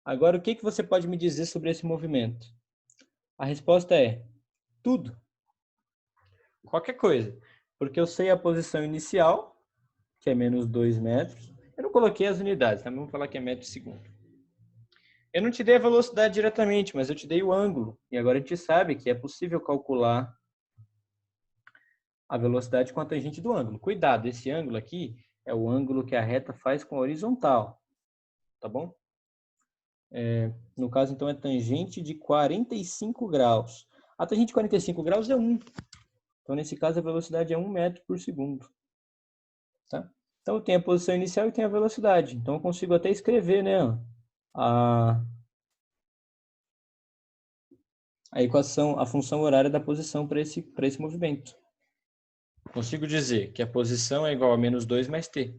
Agora, o que você pode me dizer sobre esse movimento? A resposta é tudo. Qualquer coisa. Porque eu sei a posição inicial, que é menos 2 metros. Eu não coloquei as unidades, tá? Vamos falar que é metro segundo. Eu não te dei a velocidade diretamente, mas eu te dei o ângulo. E agora a gente sabe que é possível calcular a velocidade com a tangente do ângulo. Cuidado, esse ângulo aqui é o ângulo que a reta faz com a horizontal. Tá bom? No caso, então, é tangente de 45 graus. A tangente de 45 graus é 1. Então, nesse caso, a velocidade é 1 metro por segundo. Tá? Então, eu tenho a posição inicial e tenho a velocidade. Então, eu consigo até escrever, né, a equação, a função horária da posição para esse movimento. Consigo dizer que a posição é igual a menos 2 mais t.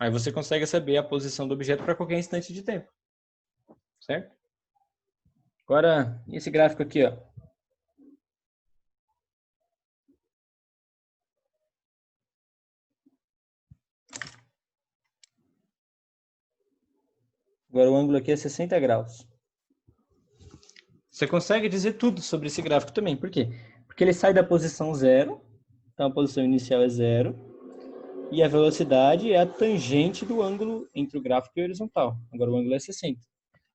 Aí você consegue saber a posição do objeto para qualquer instante de tempo. Certo? Agora, esse gráfico aqui, ó. Agora o ângulo aqui é 60 graus. Você consegue dizer tudo sobre esse gráfico também. Por quê? Porque ele sai da posição zero, então a posição inicial é zero, e a velocidade é a tangente do ângulo entre o gráfico e o horizontal. Agora o ângulo é 60.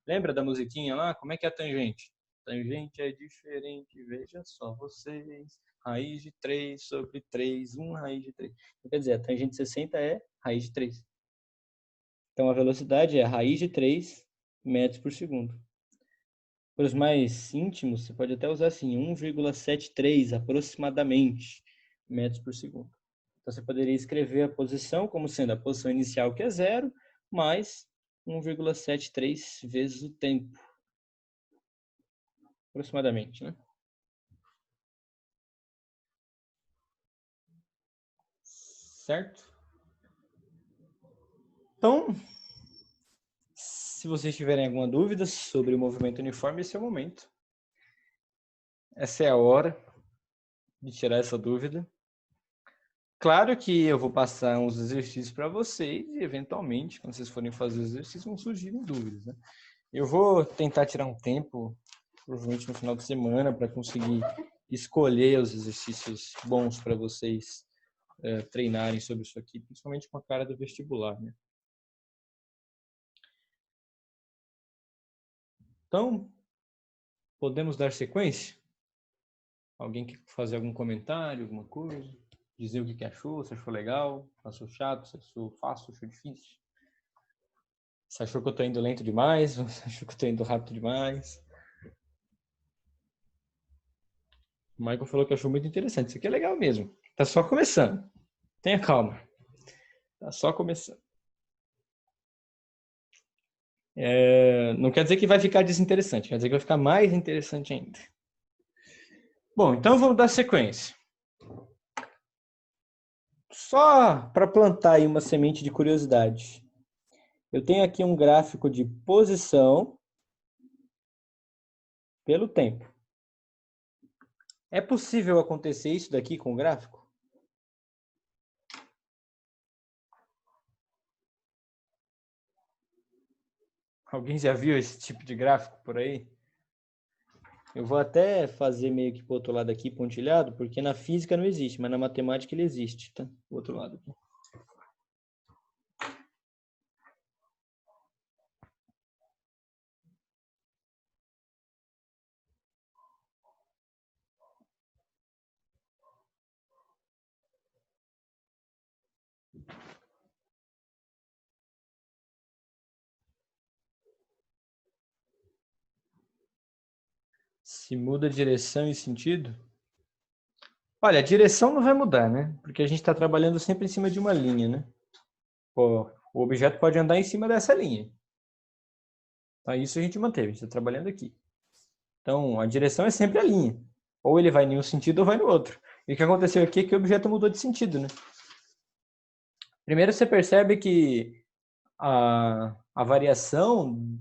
Lembra da musiquinha lá? Como é que é a tangente? Tangente é diferente, veja só vocês. Raiz de 3 sobre 3, 1 raiz de 3. Quer dizer, a tangente de 60 é raiz de 3. Então a velocidade é raiz de 3 metros por segundo. Para os mais íntimos, você pode até usar assim, 1,73 aproximadamente metros por segundo. Então você poderia escrever a posição como sendo a posição inicial, que é zero, mais 1,73 vezes o tempo. Aproximadamente, né? Certo? Então, se vocês tiverem alguma dúvida sobre o movimento uniforme, esse é o momento. Essa é a hora de tirar essa dúvida. Claro que eu vou passar uns exercícios para vocês e, eventualmente, quando vocês forem fazer os exercícios, vão surgir dúvidas, né? Eu vou tentar tirar um tempo, provavelmente no final de semana, para conseguir escolher os exercícios bons para vocês treinarem sobre isso aqui, principalmente com a cara do vestibular, né? Então, podemos dar sequência? Alguém quer fazer algum comentário, alguma coisa? Dizer o que achou, se achou legal, se achou chato, se achou fácil, se achou difícil? Se achou que eu estou indo lento demais, se achou que eu estou indo rápido demais? O Michael falou que achou muito interessante. Isso aqui é legal mesmo. Tá só começando. Tenha calma. Tá só começando. Não quer dizer que vai ficar desinteressante, quer dizer que vai ficar mais interessante ainda. Bom, então vamos dar sequência. Só para plantar aí uma semente de curiosidade. Eu tenho aqui um gráfico de posição pelo tempo. É possível acontecer isso daqui com o gráfico? Alguém já viu esse tipo de gráfico por aí? Eu vou até fazer meio que pro outro lado aqui, pontilhado, porque na física não existe, mas na matemática ele existe, tá? O outro lado aqui. Se muda a direção e sentido? Olha, a direção não vai mudar, né? Porque a gente está trabalhando sempre em cima de uma linha, né? Pô, o objeto pode andar em cima dessa linha. Então, isso a gente manteve, a gente está trabalhando aqui. Então, a direção é sempre a linha. Ou ele vai em um sentido ou vai no outro. E o que aconteceu aqui é que o objeto mudou de sentido, né? Primeiro você percebe que a variação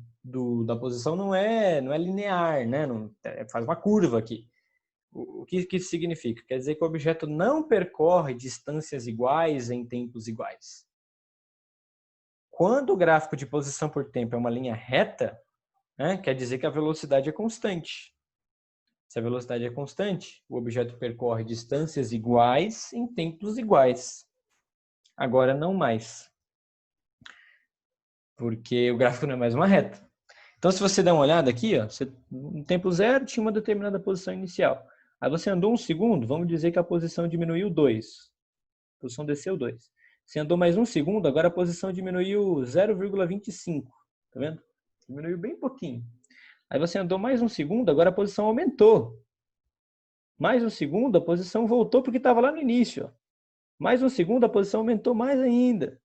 da posição não é linear, né? Não, faz uma curva aqui. O que isso significa? Quer dizer que o objeto não percorre distâncias iguais em tempos iguais. Quando o gráfico de posição por tempo é uma linha reta, né, quer dizer que a velocidade é constante. Se a velocidade é constante, o objeto percorre distâncias iguais em tempos iguais. Agora não mais, porque o gráfico não é mais uma reta. Então, se você der uma olhada aqui, ó, no tempo zero tinha uma determinada posição inicial. Aí você andou um segundo, vamos dizer que a posição diminuiu 2. A posição desceu 2. Você andou mais um segundo, agora a posição diminuiu 0,25. Tá vendo? Diminuiu bem pouquinho. Aí você andou mais um segundo, agora a posição aumentou. Mais um segundo, a posição voltou porque estava lá no início. Ó. Mais um segundo, a posição aumentou mais ainda.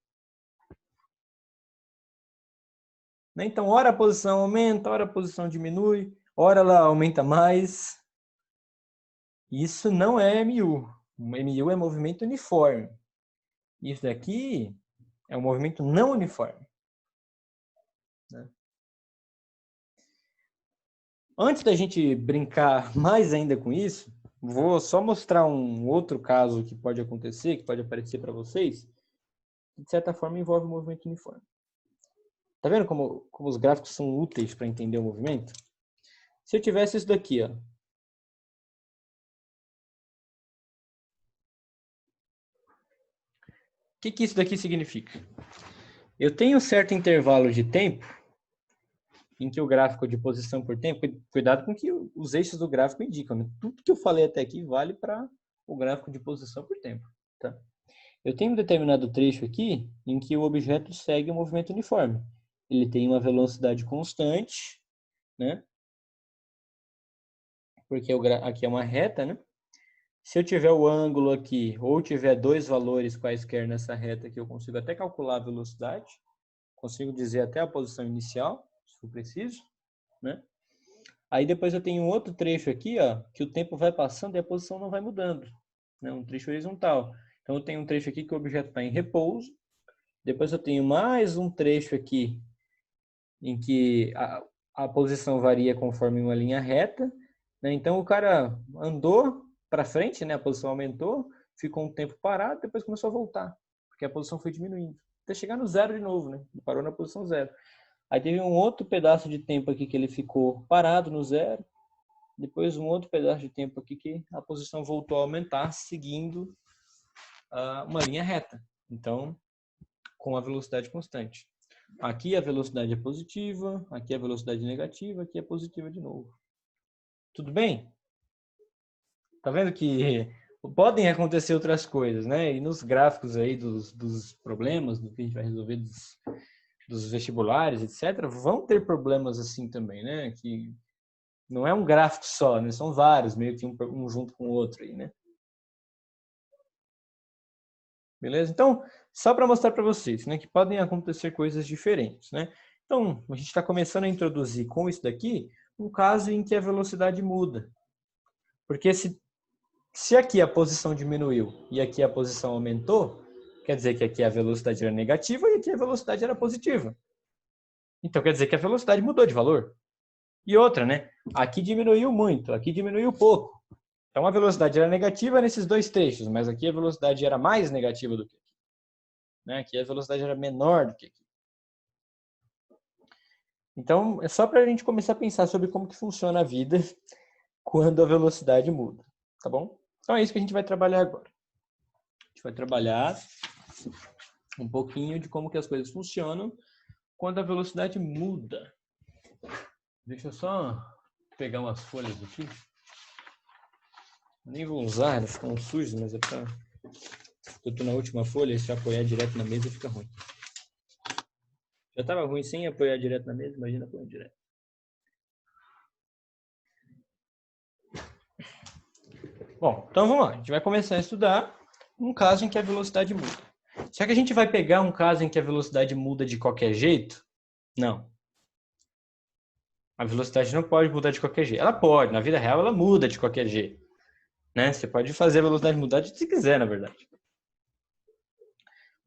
Então, ora a posição aumenta, ora a posição diminui, ora ela aumenta mais. Isso não é MU. MU é movimento uniforme. Isso daqui é um movimento não uniforme. Né? Antes da gente brincar mais ainda com isso, vou só mostrar um outro caso que pode acontecer, que pode aparecer para vocês, que de certa forma envolve o movimento uniforme. Tá vendo como os gráficos são úteis para entender o movimento? Se eu tivesse isso daqui, ó. O que isso daqui significa? Eu tenho um certo intervalo de tempo em que o gráfico de posição por tempo, cuidado com o que os eixos do gráfico indicam, né? Tudo que eu falei até aqui vale para o gráfico de posição por tempo. Tá? Eu tenho um determinado trecho aqui em que o objeto segue um movimento uniforme. Ele tem uma velocidade constante, né? Porque aqui é uma reta, né? Se eu tiver o ângulo aqui, ou tiver dois valores quaisquer nessa reta aqui, eu consigo até calcular a velocidade, consigo dizer até a posição inicial, se for preciso, né? Aí depois eu tenho um outro trecho aqui, ó, que o tempo vai passando e a posição não vai mudando, né? Um trecho horizontal. Então eu tenho um trecho aqui que o objeto está em repouso, depois eu tenho mais um trecho aqui em que a posição varia conforme uma linha reta, né? Então o cara andou para frente, né? A posição aumentou, ficou um tempo parado, depois começou a voltar, porque a posição foi diminuindo, até chegar no zero de novo, né? Parou na posição zero. Aí teve um outro pedaço de tempo aqui que ele ficou parado no zero, depois um outro pedaço de tempo aqui que a posição voltou a aumentar, seguindo uma linha reta. Então, com a velocidade constante. Aqui a velocidade é positiva, aqui a velocidade é negativa, aqui é positiva de novo. Tudo bem? Tá vendo que podem acontecer outras coisas, né? E nos gráficos aí dos problemas, do que a gente vai resolver dos vestibulares, etc., vão ter problemas assim também, né? Que não é um gráfico só, né? São vários, meio que um junto com o outro aí, né? Beleza? Então, só para mostrar para vocês, né, que podem acontecer coisas diferentes, né? Então, a gente está começando a introduzir com isso daqui um caso em que a velocidade muda. Porque se aqui a posição diminuiu e aqui a posição aumentou, quer dizer que aqui a velocidade era negativa e aqui a velocidade era positiva. Então, quer dizer que a velocidade mudou de valor. E outra, né? Aqui diminuiu muito, aqui diminuiu pouco. Então, a velocidade era negativa nesses dois trechos, mas aqui a velocidade era mais negativa do que aqui. Né? Aqui a velocidade era menor do que aqui. Então, é só para a gente começar a pensar sobre como que funciona a vida quando a velocidade muda, tá bom? Então é isso que a gente vai trabalhar agora. A gente vai trabalhar um pouquinho de como que as coisas funcionam quando a velocidade muda. Deixa eu só pegar umas folhas aqui. Nem vou usar, elas ficam sujas, mas é para Eu tô na última folha, se eu apoiar direto na mesa fica ruim. Já estava ruim sem apoiar direto na mesa, imagina apoiar direto. Bom, então vamos lá. A gente vai começar a estudar um caso em que a velocidade muda. Será que a gente vai pegar um caso em que a velocidade muda de qualquer jeito? Não. A velocidade não pode mudar de qualquer jeito. Ela pode, na vida real ela muda de qualquer jeito. Né? Você pode fazer a velocidade mudar de se quiser, na verdade.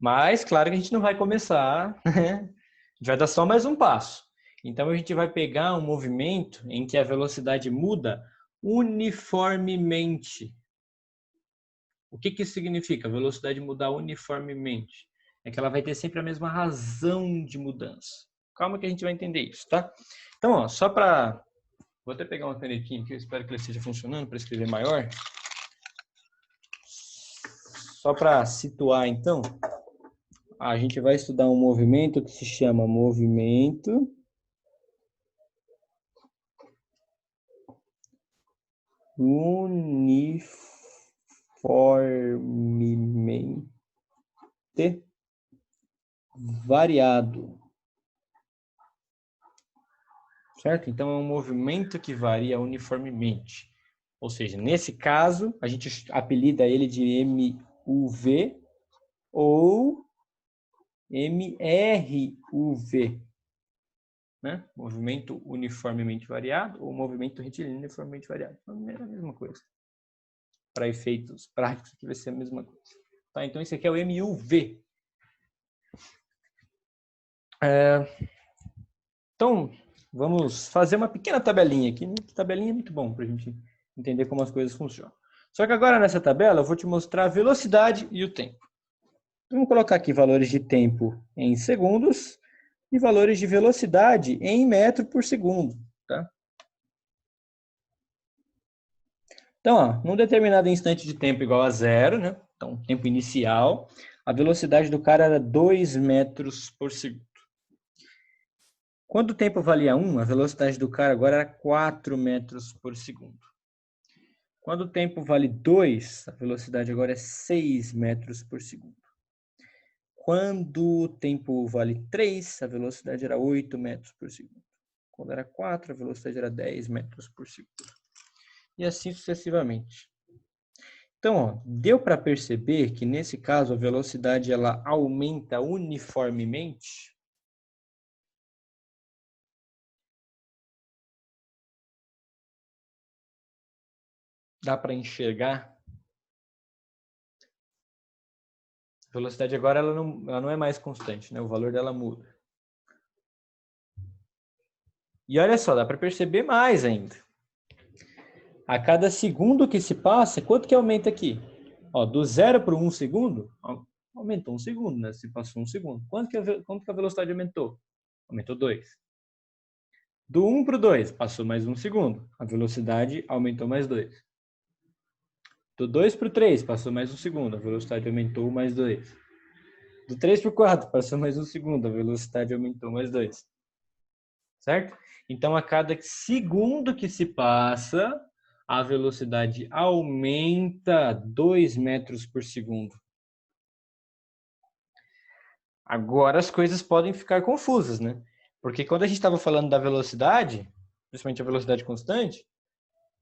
Mas, claro que a gente não vai começar, né? A gente vai dar só mais um passo. Então, a gente vai pegar um movimento em que a velocidade muda uniformemente. O que isso significa? A velocidade mudar uniformemente. É que ela vai ter sempre a mesma razão de mudança. Calma que a gente vai entender isso, tá? Então, ó, só para... Vou até pegar uma canetinha aqui, eu espero que ela esteja funcionando para escrever maior. Só para situar, então, a gente vai estudar um movimento que se chama movimento uniformemente variado. Certo? Então, é um movimento que varia uniformemente. Ou seja, nesse caso, a gente apelida ele de MUV ou MRUV. Né? Movimento uniformemente variado ou movimento retilíneo uniformemente variado. É a mesma coisa. Para efeitos práticos, aqui vai ser a mesma coisa. Tá? Então, esse aqui é o MUV. Então, vamos fazer uma pequena tabelinha aqui. Tabelinha é muito bom para a gente entender como as coisas funcionam. Só que agora nessa tabela eu vou te mostrar a velocidade e o tempo. Vamos colocar aqui valores de tempo em segundos e valores de velocidade em metro por segundo. Tá? Então, ó, num determinado instante de tempo igual a zero, né? Então, tempo inicial, a velocidade do cara era 2 metros por segundo. Quando o tempo valia 1, a velocidade do cara agora era 4 metros por segundo. Quando o tempo vale 2, a velocidade agora é 6 metros por segundo. Quando o tempo vale 3, a velocidade era 8 metros por segundo. Quando era 4, a velocidade era 10 metros por segundo. E assim sucessivamente. Então, ó, deu para perceber que nesse caso a velocidade ela aumenta uniformemente? Dá para enxergar? A velocidade agora ela não é mais constante, né? O valor dela muda. E olha só, dá para perceber mais ainda. A cada segundo que se passa, quanto que aumenta aqui? Ó, do 0 para o 1 segundo, aumentou 1 segundo, né? Se passou 1 segundo. Quanto que a velocidade aumentou? Aumentou 2. Do 1 para o 2, passou mais 1 segundo. A velocidade aumentou mais 2. Do 2 para o 3, passou mais 1 segundo. A velocidade aumentou mais 2. Do 3 para o 4, passou mais 1 segundo. A velocidade aumentou mais 2. Certo? Então, a cada segundo que se passa, a velocidade aumenta 2 metros por segundo. Agora as coisas podem ficar confusas, né? Porque quando a gente estava falando da velocidade, principalmente a velocidade constante,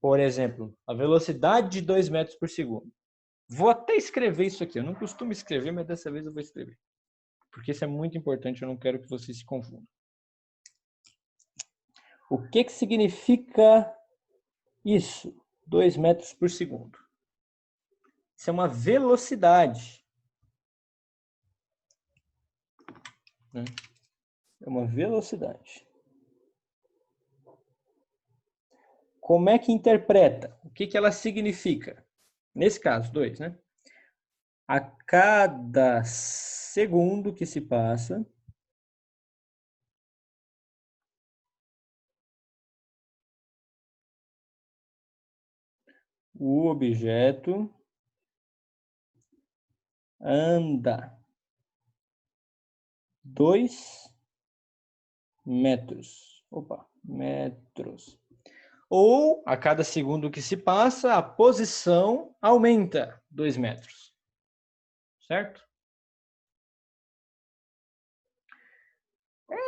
por exemplo, a velocidade de 2 metros por segundo. Vou até escrever isso aqui. Eu não costumo escrever, mas dessa vez eu vou escrever. Porque isso é muito importante, eu não quero que vocês se confundam. O que significa isso? 2 metros por segundo. Isso é uma velocidade. É uma velocidade. Como é que interpreta? O que ela significa? Nesse caso, 2, né? A cada segundo que se passa, o objeto anda 2 metros. Metros. Ou, a cada segundo que se passa, a posição aumenta 2 metros. certo?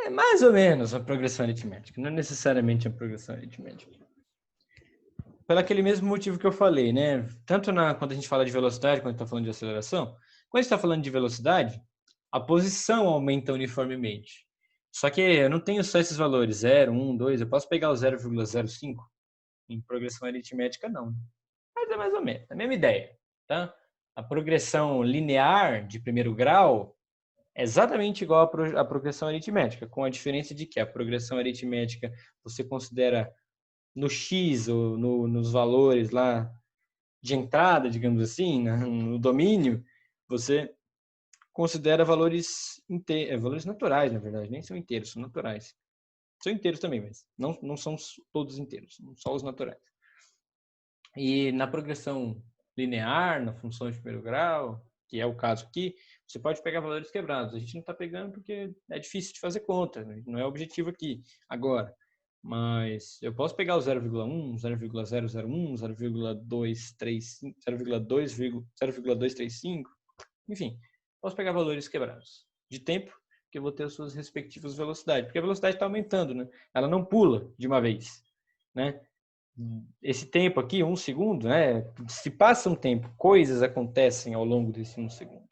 É mais ou menos a progressão aritmética, não é necessariamente a progressão aritmética. Pelo aquele mesmo motivo que eu falei, né? Tanto quando a gente fala de velocidade, quando a gente está falando de aceleração, quando a gente está falando de velocidade, a posição aumenta uniformemente. Só que eu não tenho só esses valores, 0, 1, 2, eu posso pegar o 0,05. Em progressão aritmética, não. Mas é mais ou menos, a mesma ideia, tá? A progressão linear de primeiro grau é exatamente igual à progressão aritmética, com a diferença de que a progressão aritmética você considera no X ou nos valores lá de entrada, digamos assim, no domínio, você considera valores valores naturais, na verdade, nem são inteiros, são naturais. São inteiros também, mas não são todos inteiros, só os naturais. E na progressão linear, na função de primeiro grau, que é o caso aqui, você pode pegar valores quebrados. A gente não está pegando porque é difícil de fazer conta, né? Não é o objetivo aqui agora. Mas eu posso pegar o 0,1, 0,001, 0,235, 0,235, enfim, posso pegar valores quebrados de tempo, que eu vou ter as suas respectivas velocidades, porque a velocidade está aumentando, né? Ela não pula de uma vez, né? Esse tempo aqui, 1 segundo, né? Se passa um tempo, coisas acontecem ao longo desse 1 segundo.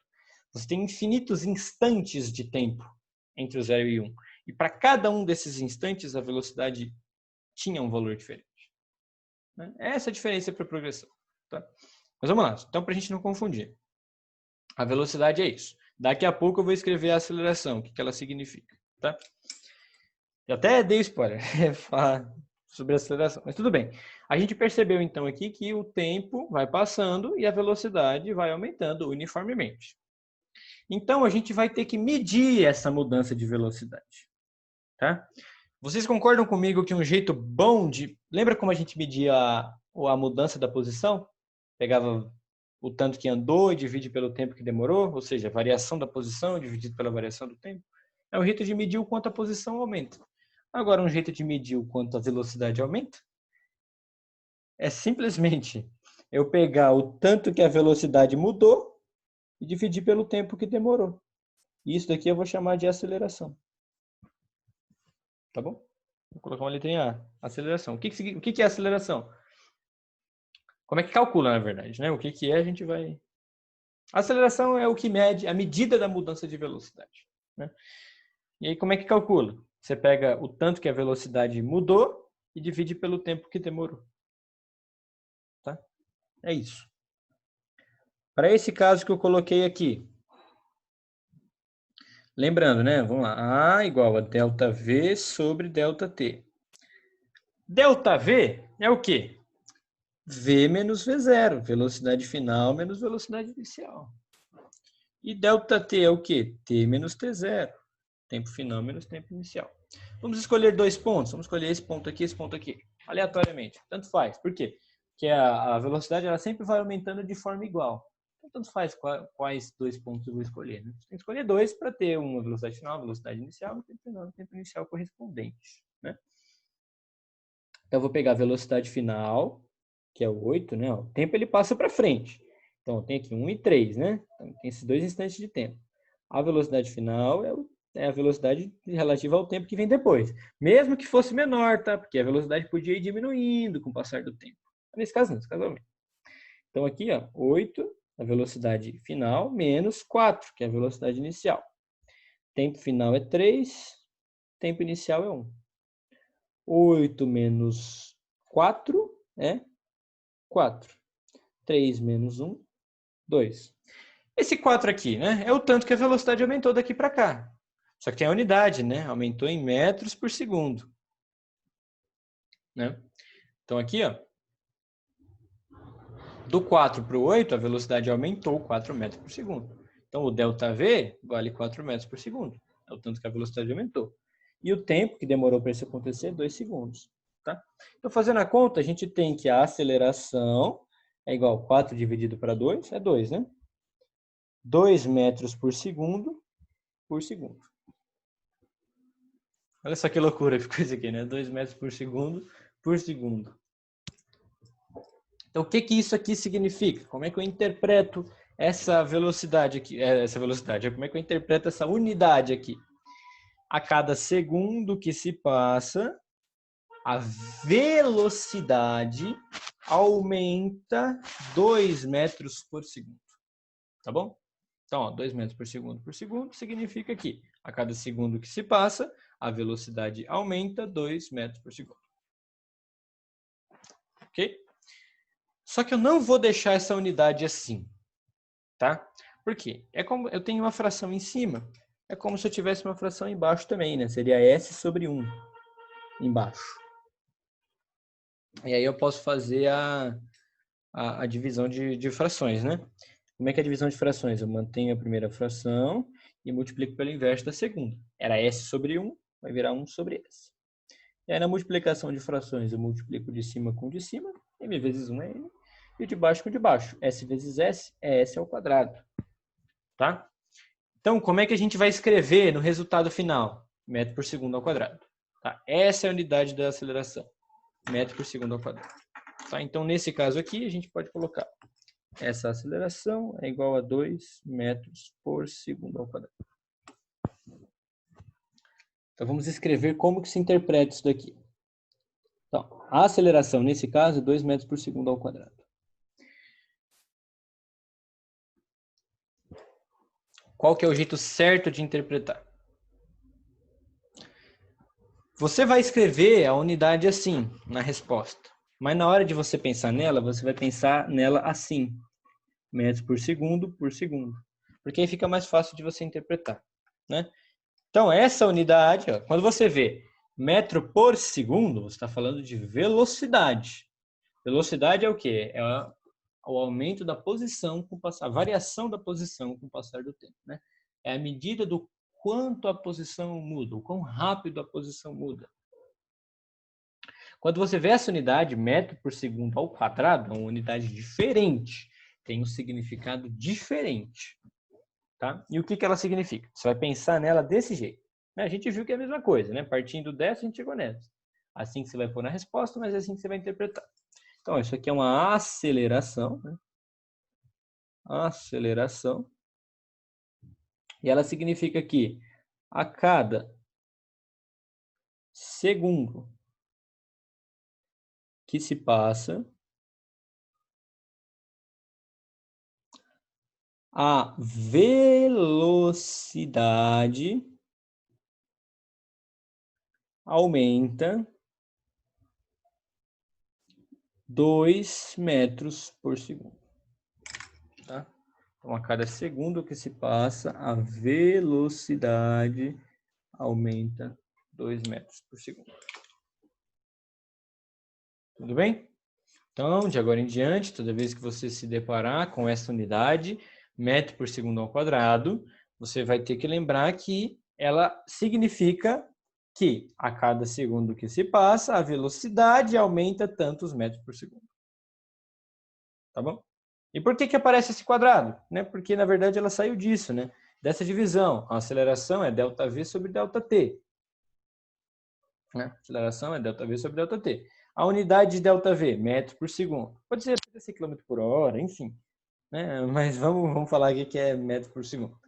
Você tem infinitos instantes de tempo entre o 0 e 1. E para cada um desses instantes, a velocidade tinha um valor diferente. Né? Essa é a diferença para a progressão. Tá? Mas vamos lá. Então, para a gente não confundir. A velocidade é isso. Daqui a pouco eu vou escrever a aceleração, o que ela significa. Tá? Eu até dei spoiler. Falar sobre a aceleração. Mas tudo bem. A gente percebeu então aqui que o tempo vai passando e a velocidade vai aumentando uniformemente. Então, a gente vai ter que medir essa mudança de velocidade. Tá? Vocês concordam comigo que um jeito bom de... Lembra como a gente media a mudança da posição? Pegava o tanto que andou e divide pelo tempo que demorou, ou seja, a variação da posição dividido pela variação do tempo. É um jeito de medir o quanto a posição aumenta. Agora, um jeito de medir o quanto a velocidade aumenta é simplesmente eu pegar o tanto que a velocidade mudou e dividir pelo tempo que demorou. Isso daqui eu vou chamar de aceleração. Tá bom? Vou colocar uma letrinha A. Aceleração. O que é aceleração? Como é que calcula, na verdade, né? O que é, a gente vai... A aceleração é o que mede a medida da mudança de velocidade. Né? E aí, como é que calcula? Você pega o tanto que a velocidade mudou e divide pelo tempo que demorou. Tá? É isso. Para esse caso que eu coloquei aqui, lembrando, né? Vamos lá. A igual a ΔV sobre ΔT. ΔV é o quê? V menos V0, velocidade final menos velocidade inicial. E ΔT é o quê? T menos T0, tempo final menos tempo inicial. Vamos escolher 2 pontos. Vamos escolher esse ponto aqui, aleatoriamente. Tanto faz. Por quê? Porque a velocidade ela sempre vai aumentando de forma igual. Então, tanto faz quais 2 pontos eu vou escolher. Né? Você tem que escolher 2 para ter uma velocidade final, uma velocidade inicial e tempo final, tempo inicial correspondente. Né? Então, eu vou pegar a velocidade final, que é o 8, né? O tempo ele passa para frente. Então, tem aqui 1 e 3, né? Então, tem esses 2 instantes de tempo. A velocidade final é a velocidade relativa ao tempo que vem depois. Mesmo que fosse menor, tá? Porque a velocidade podia ir diminuindo com o passar do tempo. Nesse caso não, nesse caso aumenta. Então, aqui, ó, 8, a velocidade final, menos 4, que é a velocidade inicial. Tempo final é 3, tempo inicial é 1. 8 menos 4 é 4. 3 menos 1, 2. Esse 4 aqui, né, é o tanto que a velocidade aumentou daqui para cá. Só que tem a unidade, né? Aumentou em metros por segundo. Né? Então aqui, ó, do 4 para o 8, a velocidade aumentou 4 metros por segundo. Então o ΔV vale 4 metros por segundo. É o tanto que a velocidade aumentou. E o tempo que demorou para isso acontecer, 2 segundos. Tá? Então, fazendo a conta, a gente tem que a aceleração é igual a 4 dividido para 2, é 2, né? 2 metros por segundo. Olha só que loucura que ficou isso aqui, né? 2 metros por segundo. Então, o que isso aqui significa? Como é que eu interpreto essa velocidade aqui, como é que eu interpreto essa unidade aqui? A cada segundo que se passa, a velocidade aumenta 2 metros por segundo. Tá bom? Então, ó, 2 metros por segundo significa que a cada segundo que se passa, a velocidade aumenta 2 metros por segundo. Ok? Só que eu não vou deixar essa unidade assim, tá? Por quê? É como eu tenho uma fração em cima, é como se eu tivesse uma fração embaixo também, né? Seria S sobre 1 embaixo. E aí eu posso fazer a divisão de frações, né? Como é que é a divisão de frações? Eu mantenho a primeira fração e multiplico pelo inverso da segunda. Era S sobre 1, vai virar 1 sobre S. E aí na multiplicação de frações eu multiplico de cima com de cima, M vezes 1 é M, e de baixo com de baixo. S vezes S é S ao quadrado. Tá? Então, como é que a gente vai escrever no resultado final? Metro por segundo ao quadrado. Tá? Essa é a unidade da aceleração. Metro por segundo ao quadrado. Tá? Então, nesse caso aqui, a gente pode colocar essa aceleração é igual a 2 metros por segundo ao quadrado. Então, vamos escrever como que se interpreta isso daqui. Então, a aceleração, nesse caso, é 2 metros por segundo ao quadrado. Qual que é o jeito certo de interpretar? Você vai escrever a unidade assim, na resposta. Mas na hora de você pensar nela, você vai pensar nela assim. Metros por segundo por segundo. Porque aí fica mais fácil de você interpretar, né? Então, essa unidade, ó, quando você vê metro por segundo, você está falando de velocidade. Velocidade é o quê? É o aumento da posição, a variação da posição com o passar do tempo, né? É a medida do quanto a posição muda, o quão rápido a posição muda. Quando você vê essa unidade, metro por segundo ao quadrado, é uma unidade diferente, tem um significado diferente. Tá? E o que ela significa? Você vai pensar nela desse jeito. A gente viu que é a mesma coisa, né? Partindo dessa, a gente chegou nessa. Assim que você vai pôr na resposta, mas é assim que você vai interpretar. Então, isso aqui é uma aceleração, né? Aceleração. E ela significa que a cada segundo que se passa, a velocidade aumenta 2 metros por segundo. Tá? Então, a cada segundo que se passa, a velocidade aumenta 2 metros por segundo. Tudo bem? Então, de agora em diante, toda vez que você se deparar com essa unidade, metro por segundo ao quadrado, você vai ter que lembrar que ela significa que a cada segundo que se passa, a velocidade aumenta tantos metros por segundo. Tá bom? E por que aparece esse quadrado? Né? Porque, na verdade, ela saiu disso, né? Dessa divisão. A aceleração é ΔV sobre ΔT. Né? A aceleração é ΔV sobre ΔT. A unidade de ΔV, metro por segundo. Pode ser quilômetro por hora, enfim. Né? Mas vamos falar aqui que é metro por segundo.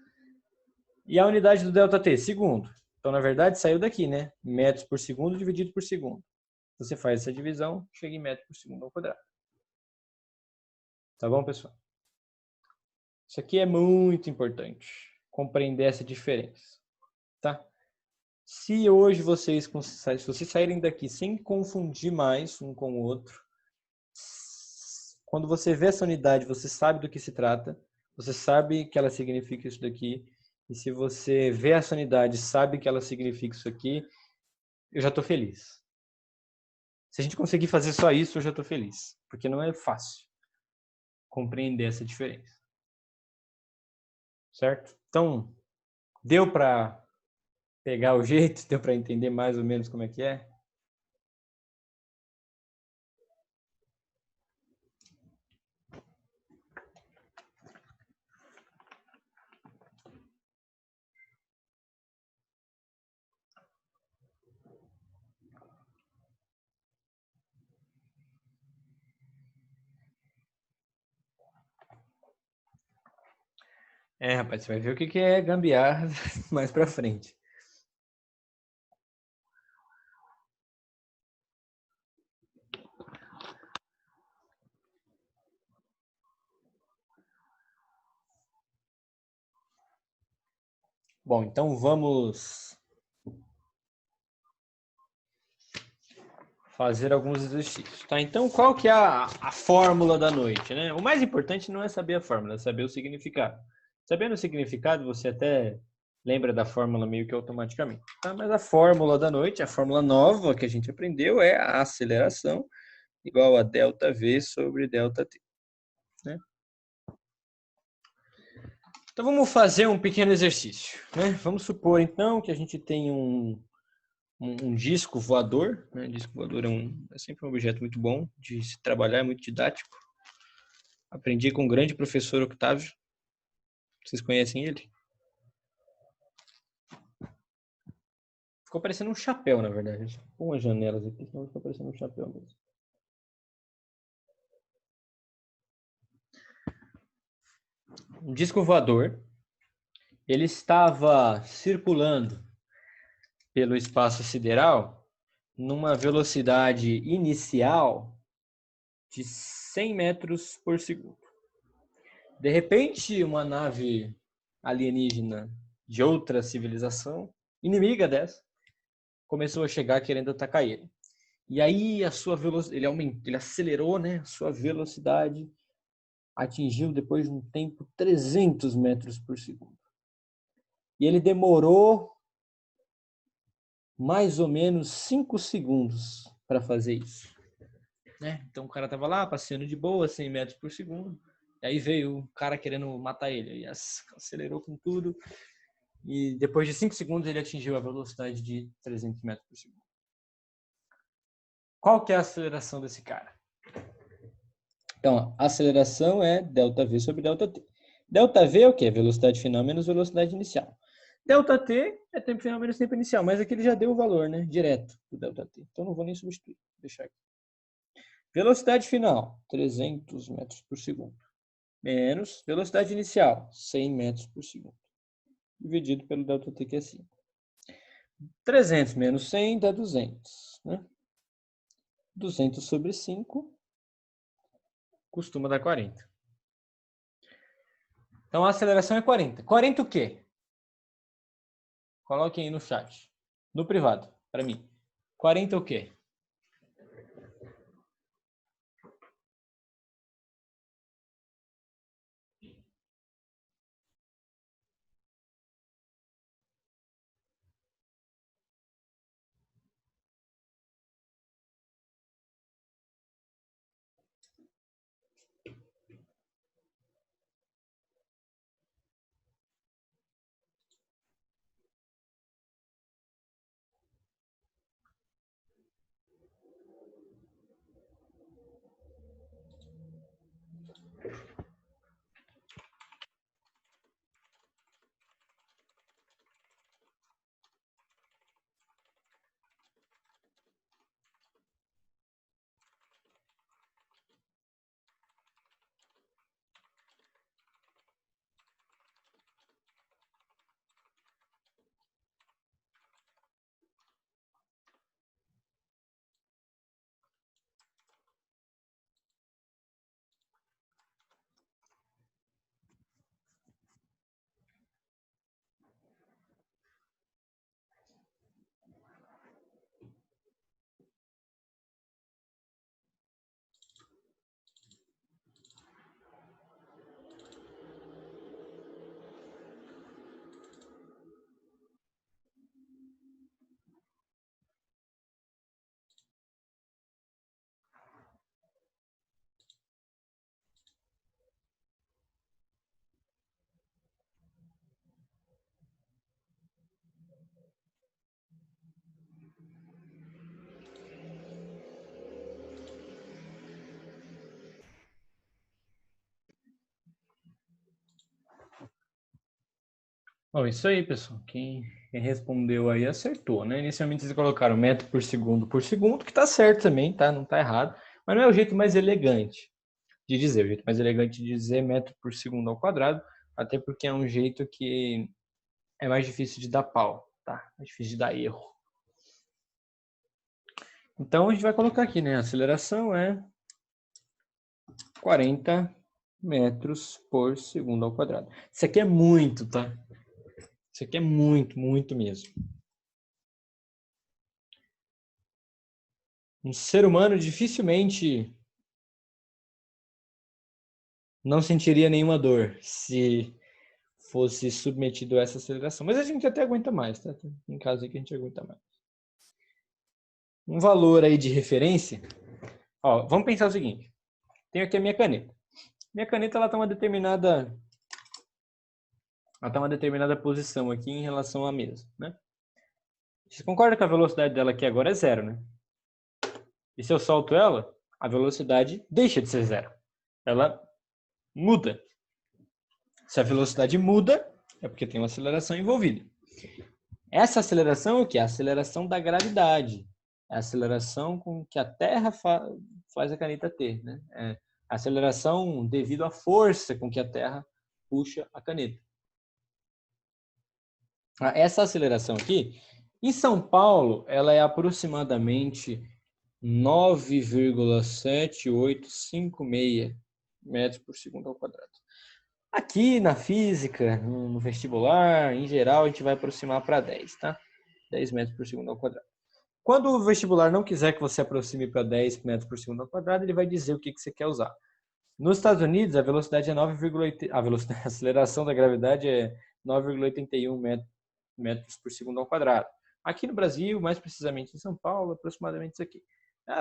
E a unidade do ΔT, segundo. Então, na verdade, saiu daqui, né? Metros por segundo dividido por segundo. Você faz essa divisão, chega em metro por segundo ao quadrado. Tá bom, pessoal? Isso aqui é muito importante, compreender essa diferença, tá? Se hoje vocês saírem daqui sem confundir mais um com o outro, quando você vê essa unidade, você sabe do que se trata, você sabe que ela significa isso daqui, e se você vê essa unidade, sabe que ela significa isso aqui, eu já estou feliz. Se a gente conseguir fazer só isso, eu já estou feliz, porque não é fácil compreender essa diferença. Certo? Então, deu para pegar o jeito, deu para entender mais ou menos como é que é? Rapaz, você vai ver o que é gambiarra mais pra frente. Bom, então vamos fazer alguns exercícios, tá? Então, qual que é a fórmula da noite, né? O mais importante não é saber a fórmula, é saber o significado. Sabendo o significado, você até lembra da fórmula meio que automaticamente, tá? Mas a fórmula da noite, a fórmula nova que a gente aprendeu é a aceleração igual a ΔV sobre ΔT, né? Então, vamos fazer um pequeno exercício, né? Vamos supor, então, que a gente tem um disco voador, né? Disco voador é sempre um objeto muito bom de se trabalhar, é muito didático. Aprendi com o grande professor Octávio. Vocês conhecem ele? Ficou parecendo um chapéu, na verdade. Com umas janelas aqui, senão ficou parecendo um chapéu mesmo. Um disco voador. Ele estava circulando pelo espaço sideral numa velocidade inicial de 100 metros por segundo. De repente, uma nave alienígena de outra civilização, inimiga dessa, começou a chegar querendo atacar ele. E aí a sua velocidade, ele acelerou, né? A sua velocidade atingiu depois de um tempo 300 metros por segundo. E ele demorou mais ou menos 5 segundos para fazer isso. Né? Então o cara tava lá passeando de boa, 100 metros por segundo. E aí veio o cara querendo matar ele. E acelerou com tudo. E depois de 5 segundos ele atingiu a velocidade de 300 metros por segundo. Qual que é a aceleração desse cara? Então, a aceleração é ΔV sobre ΔT. ΔV é o quê? Velocidade final menos velocidade inicial. ΔT é tempo final menos tempo inicial, mas aqui ele já deu o valor, né? Direto do ΔT. Então não vou nem substituir. Vou deixar aqui. Velocidade final, 300 metros por segundo. Menos velocidade inicial, 100 metros por segundo. Dividido pelo ΔT, que é 5. 300 menos 100 dá 200. Né? 200 sobre 5 costuma dar 40. Então a aceleração é 40. 40 o quê? Coloquem aí no chat. No privado, para mim. 40 o quê? Bom, isso aí, pessoal. Quem respondeu aí acertou, né? Inicialmente vocês colocaram metro por segundo, que tá certo também, tá? Não tá errado. Mas não é o jeito mais elegante de dizer. O jeito mais elegante de dizer metro por segundo ao quadrado. até porque é um jeito que é mais difícil de dar pau, tá? É difícil de dar erro. Então, a gente vai colocar aqui, né? A aceleração é 40 metros por segundo ao quadrado. Isso aqui é muito, tá? Isso aqui é muito, muito mesmo. Um ser humano dificilmente não sentiria nenhuma dor se fosse submetido a essa aceleração. Mas a gente até aguenta mais, tá? Em caso aí que a gente aguenta mais. Um valor aí de referência. Ó, vamos pensar o seguinte. Tenho aqui a minha caneta. Minha caneta ela está uma determinada posição aqui em relação à mesa, né? Você concorda que a velocidade dela aqui agora é zero, né? E se eu solto ela, a velocidade deixa de ser zero. Ela muda. Se a velocidade muda, é porque tem uma aceleração envolvida. Essa aceleração é o quê? A aceleração da gravidade. É a aceleração com que a Terra faz a caneta ter, né? É a aceleração devido à força com que a Terra puxa a caneta. Essa aceleração aqui, em São Paulo, ela é aproximadamente 9,7856 metros por segundo ao quadrado. Aqui na física, no vestibular, em geral, a gente vai aproximar para 10, tá? 10 metros por segundo ao quadrado. Quando o vestibular não quiser que você aproxime para 10 metros por segundo ao quadrado, ele vai dizer o que você quer usar. Nos Estados Unidos, a velocidade é 9,8, a aceleração da gravidade é 9,81 metros por segundo ao quadrado. Aqui no Brasil, mais precisamente em São Paulo, aproximadamente isso aqui.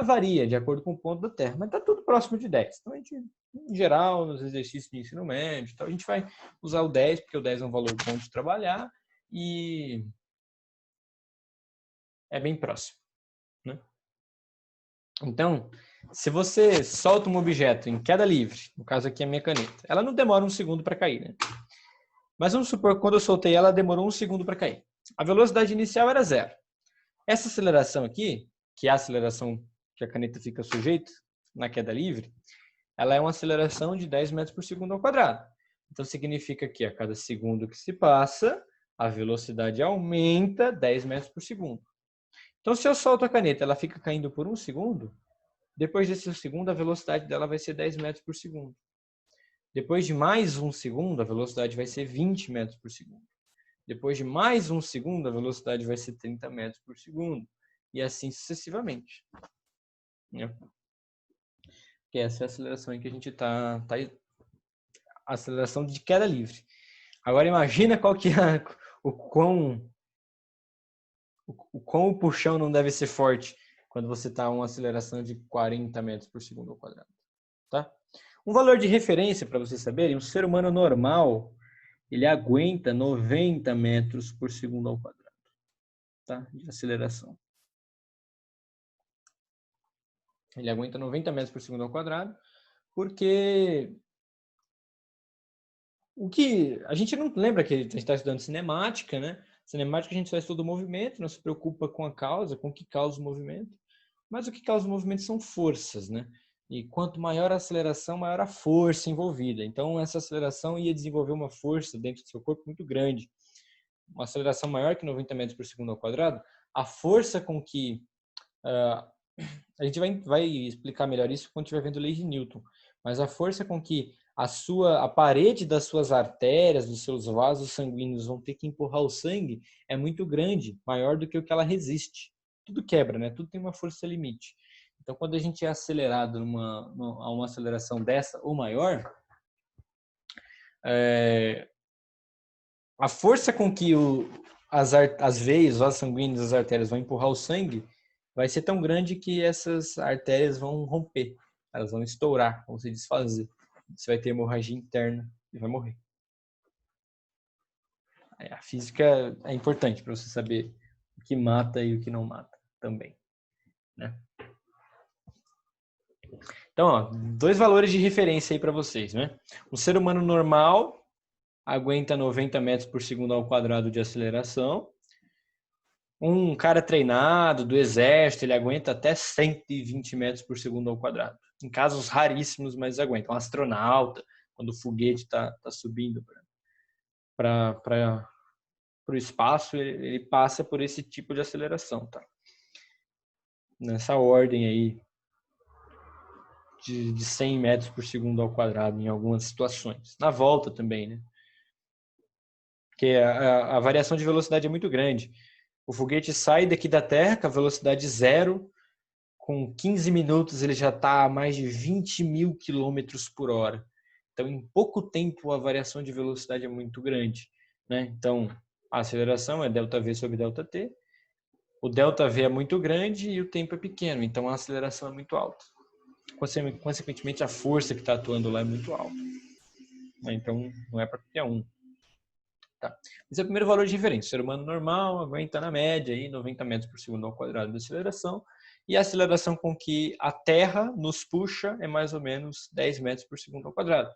Varia de acordo com o ponto da Terra, mas está tudo próximo de 10. Então, a gente, em geral, nos exercícios de ensino médio, então, a gente vai usar o 10, porque o 10 é um valor bom de trabalhar e é bem próximo, né? Então, se você solta um objeto em queda livre, no caso aqui é a minha caneta, ela não demora um segundo para cair, né? Mas vamos supor que quando eu soltei ela, demorou um segundo para cair. A velocidade inicial era zero. Essa aceleração aqui, que é a aceleração que a caneta fica sujeita na queda livre, ela é uma aceleração de 10 metros por segundo ao quadrado. Então, significa que a cada segundo que se passa, a velocidade aumenta 10 metros por segundo. Então, se eu solto a caneta, ela fica caindo por um segundo, depois desse segundo, a velocidade dela vai ser 10 metros por segundo. Depois de mais um segundo, a velocidade vai ser 20 metros por segundo. Depois de mais um segundo, a velocidade vai ser 30 metros por segundo. E assim sucessivamente. Que essa é a aceleração em que a gente está. A aceleração de queda livre. Agora imagina qual que é o quão o puxão não deve ser forte quando você está a uma aceleração de 40 metros por segundo ao quadrado. Tá? Um valor de referência para vocês saberem, um ser humano normal, ele aguenta 90 metros por segundo ao quadrado, tá? De aceleração. Ele aguenta 90 metros por segundo ao quadrado, porque o que a gente não lembra que a gente está estudando cinemática, né? Cinemática a gente só estuda o movimento, não se preocupa com a causa, com o que causa o movimento. Mas o que causa o movimento são forças, né? E quanto maior a aceleração, maior a força envolvida. Então, essa aceleração ia desenvolver uma força dentro do seu corpo muito grande. Uma aceleração maior que 90 metros por segundo ao quadrado, a força com que... a gente vai explicar melhor isso quando estiver vendo a lei de Newton. Mas a força com que a parede das suas artérias, dos seus vasos sanguíneos vão ter que empurrar o sangue é muito grande, maior do que o que ela resiste. Tudo quebra, né? Tudo tem uma força limite. Então, quando a gente é acelerado a uma aceleração dessa ou maior, a força com que as veias, os vasos sanguíneos, as artérias vão empurrar o sangue vai ser tão grande que essas artérias vão romper, elas vão estourar, vão se desfazer. Você vai ter hemorragia interna e vai morrer. A física é importante para você saber o que mata e o que não mata também, né? Então, ó, 2 valores de referência aí para vocês, né? O ser humano normal aguenta 90 metros por segundo ao quadrado de aceleração. Um cara treinado do exército, ele aguenta até 120 metros por segundo ao quadrado. Em casos raríssimos, mas aguenta. Um astronauta, quando o foguete está subindo para o espaço, ele passa por esse tipo de aceleração, tá? Nessa ordem aí de 100 metros por segundo ao quadrado em algumas situações. Na volta também, né? Porque a variação de velocidade é muito grande. O foguete sai daqui da Terra com a velocidade zero, com 15 minutos ele já está a mais de 20 mil quilômetros por hora. Então, em pouco tempo, a variação de velocidade é muito grande, né? Então, a aceleração é ΔV sobre ΔT. O ΔV é muito grande e o tempo é pequeno, então a aceleração é muito alta. Consequentemente, a força que está atuando lá é muito alta. Então, não é para qualquer um. Tá. Esse é o primeiro valor de referência. O ser humano normal aguenta na média aí 90 metros por segundo ao quadrado de aceleração. E a aceleração com que a Terra nos puxa é mais ou menos 10 metros por segundo ao quadrado.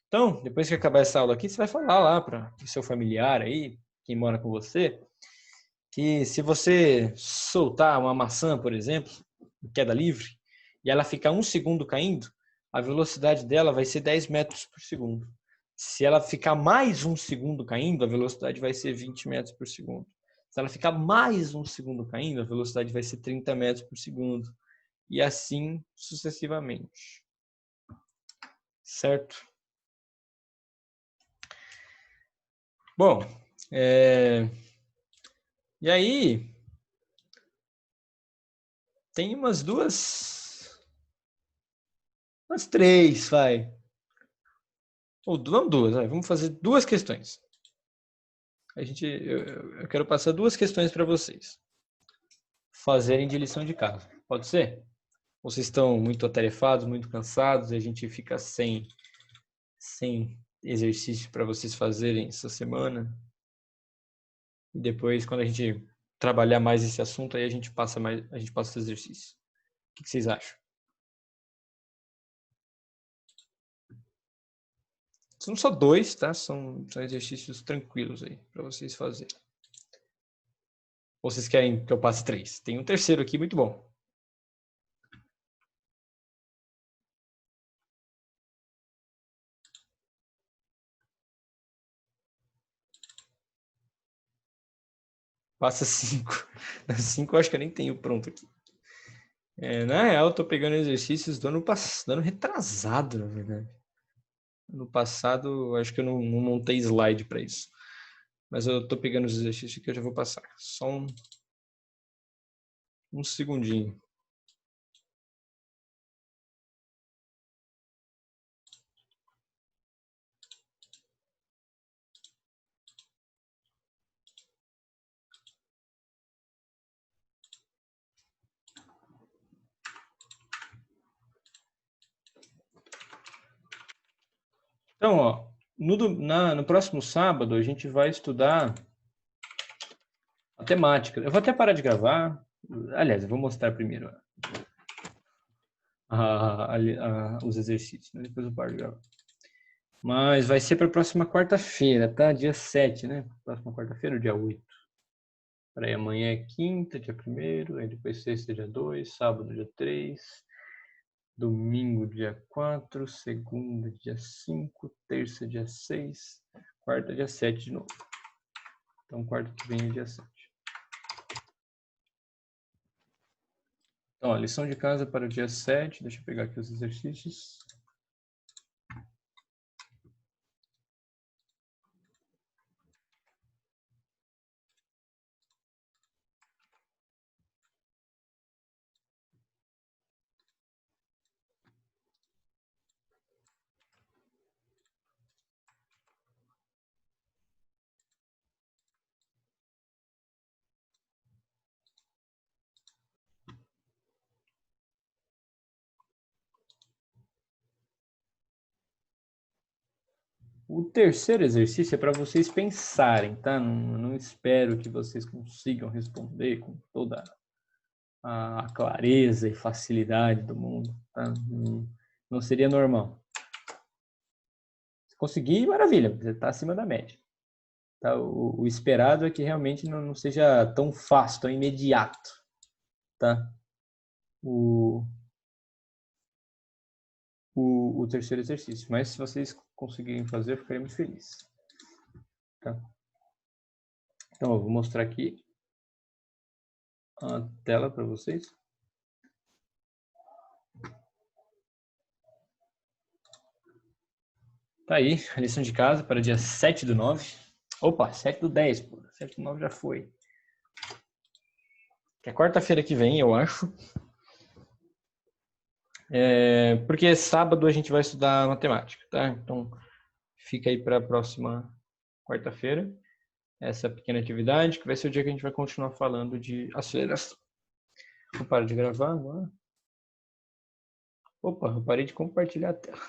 Então, depois que acabar essa aula aqui, você vai falar lá para o seu familiar aí, quem mora com você, que se você soltar uma maçã, por exemplo, em queda livre, e ela ficar 1 segundo caindo, a velocidade dela vai ser 10 metros por segundo. Se ela ficar mais 1 segundo caindo, a velocidade vai ser 20 metros por segundo. Se ela ficar mais 1 segundo caindo, a velocidade vai ser 30 metros por segundo. E assim sucessivamente. Certo? Bom, e aí tem umas três, vai. Ou não duas, vai. Vamos fazer duas questões. Eu quero passar duas questões para vocês fazerem de lição de casa. Pode ser? Vocês estão muito atarefados, muito cansados e a gente fica sem exercício para vocês fazerem essa semana. E depois, quando a gente trabalhar mais esse assunto, aí a gente passa os exercícios. O que vocês acham? São só dois, tá? São exercícios tranquilos aí para vocês fazerem. Ou vocês querem que eu passe três? Tem um terceiro aqui muito bom. Passa 5. 5 eu acho que eu nem tenho pronto aqui. Na real, eu tô pegando exercícios do ano retrasado, na verdade. No passado, acho que eu não montei slide para isso. Mas eu tô pegando os exercícios que eu já vou passar. Só um segundinho. Então, ó, no próximo sábado a gente vai estudar a temática. Eu vou até parar de gravar. Aliás, eu vou mostrar primeiro os exercícios, né? Depois eu paro de gravar. Mas vai ser para a próxima quarta-feira, tá? Dia 7, né? Próxima quarta-feira, dia 8. Peraí, amanhã é quinta, dia 1º, aí depois sexta, dia 2, sábado, dia 3, domingo, dia 4, segunda, dia 5, terça, dia 6, quarta, dia 7 de novo. Então, quarta que vem é dia 7. Então, ó, lição de casa para o dia 7. Deixa eu pegar aqui os exercícios. O terceiro exercício é para vocês pensarem, tá? Não espero que vocês consigam responder com toda a clareza e facilidade do mundo, tá? Não seria normal. Se conseguir, maravilha, você está acima da média. Tá? O esperado é que realmente não seja tão fácil, tão imediato, tá? O terceiro exercício. Mas se vocês conseguirem fazer, eu ficaria muito feliz. Tá? Então, eu vou mostrar aqui a tela para vocês. Tá aí, a lição de casa para dia 7/9. Opa, 7/10, pô. 7/9 já foi. Que é quarta-feira que vem, eu acho. Porque sábado a gente vai estudar matemática, tá? Então, fica aí para a próxima quarta-feira. Essa pequena atividade, que vai ser o dia que a gente vai continuar falando de aceleração. Vou parar de gravar agora. Opa, eu parei de compartilhar a tela.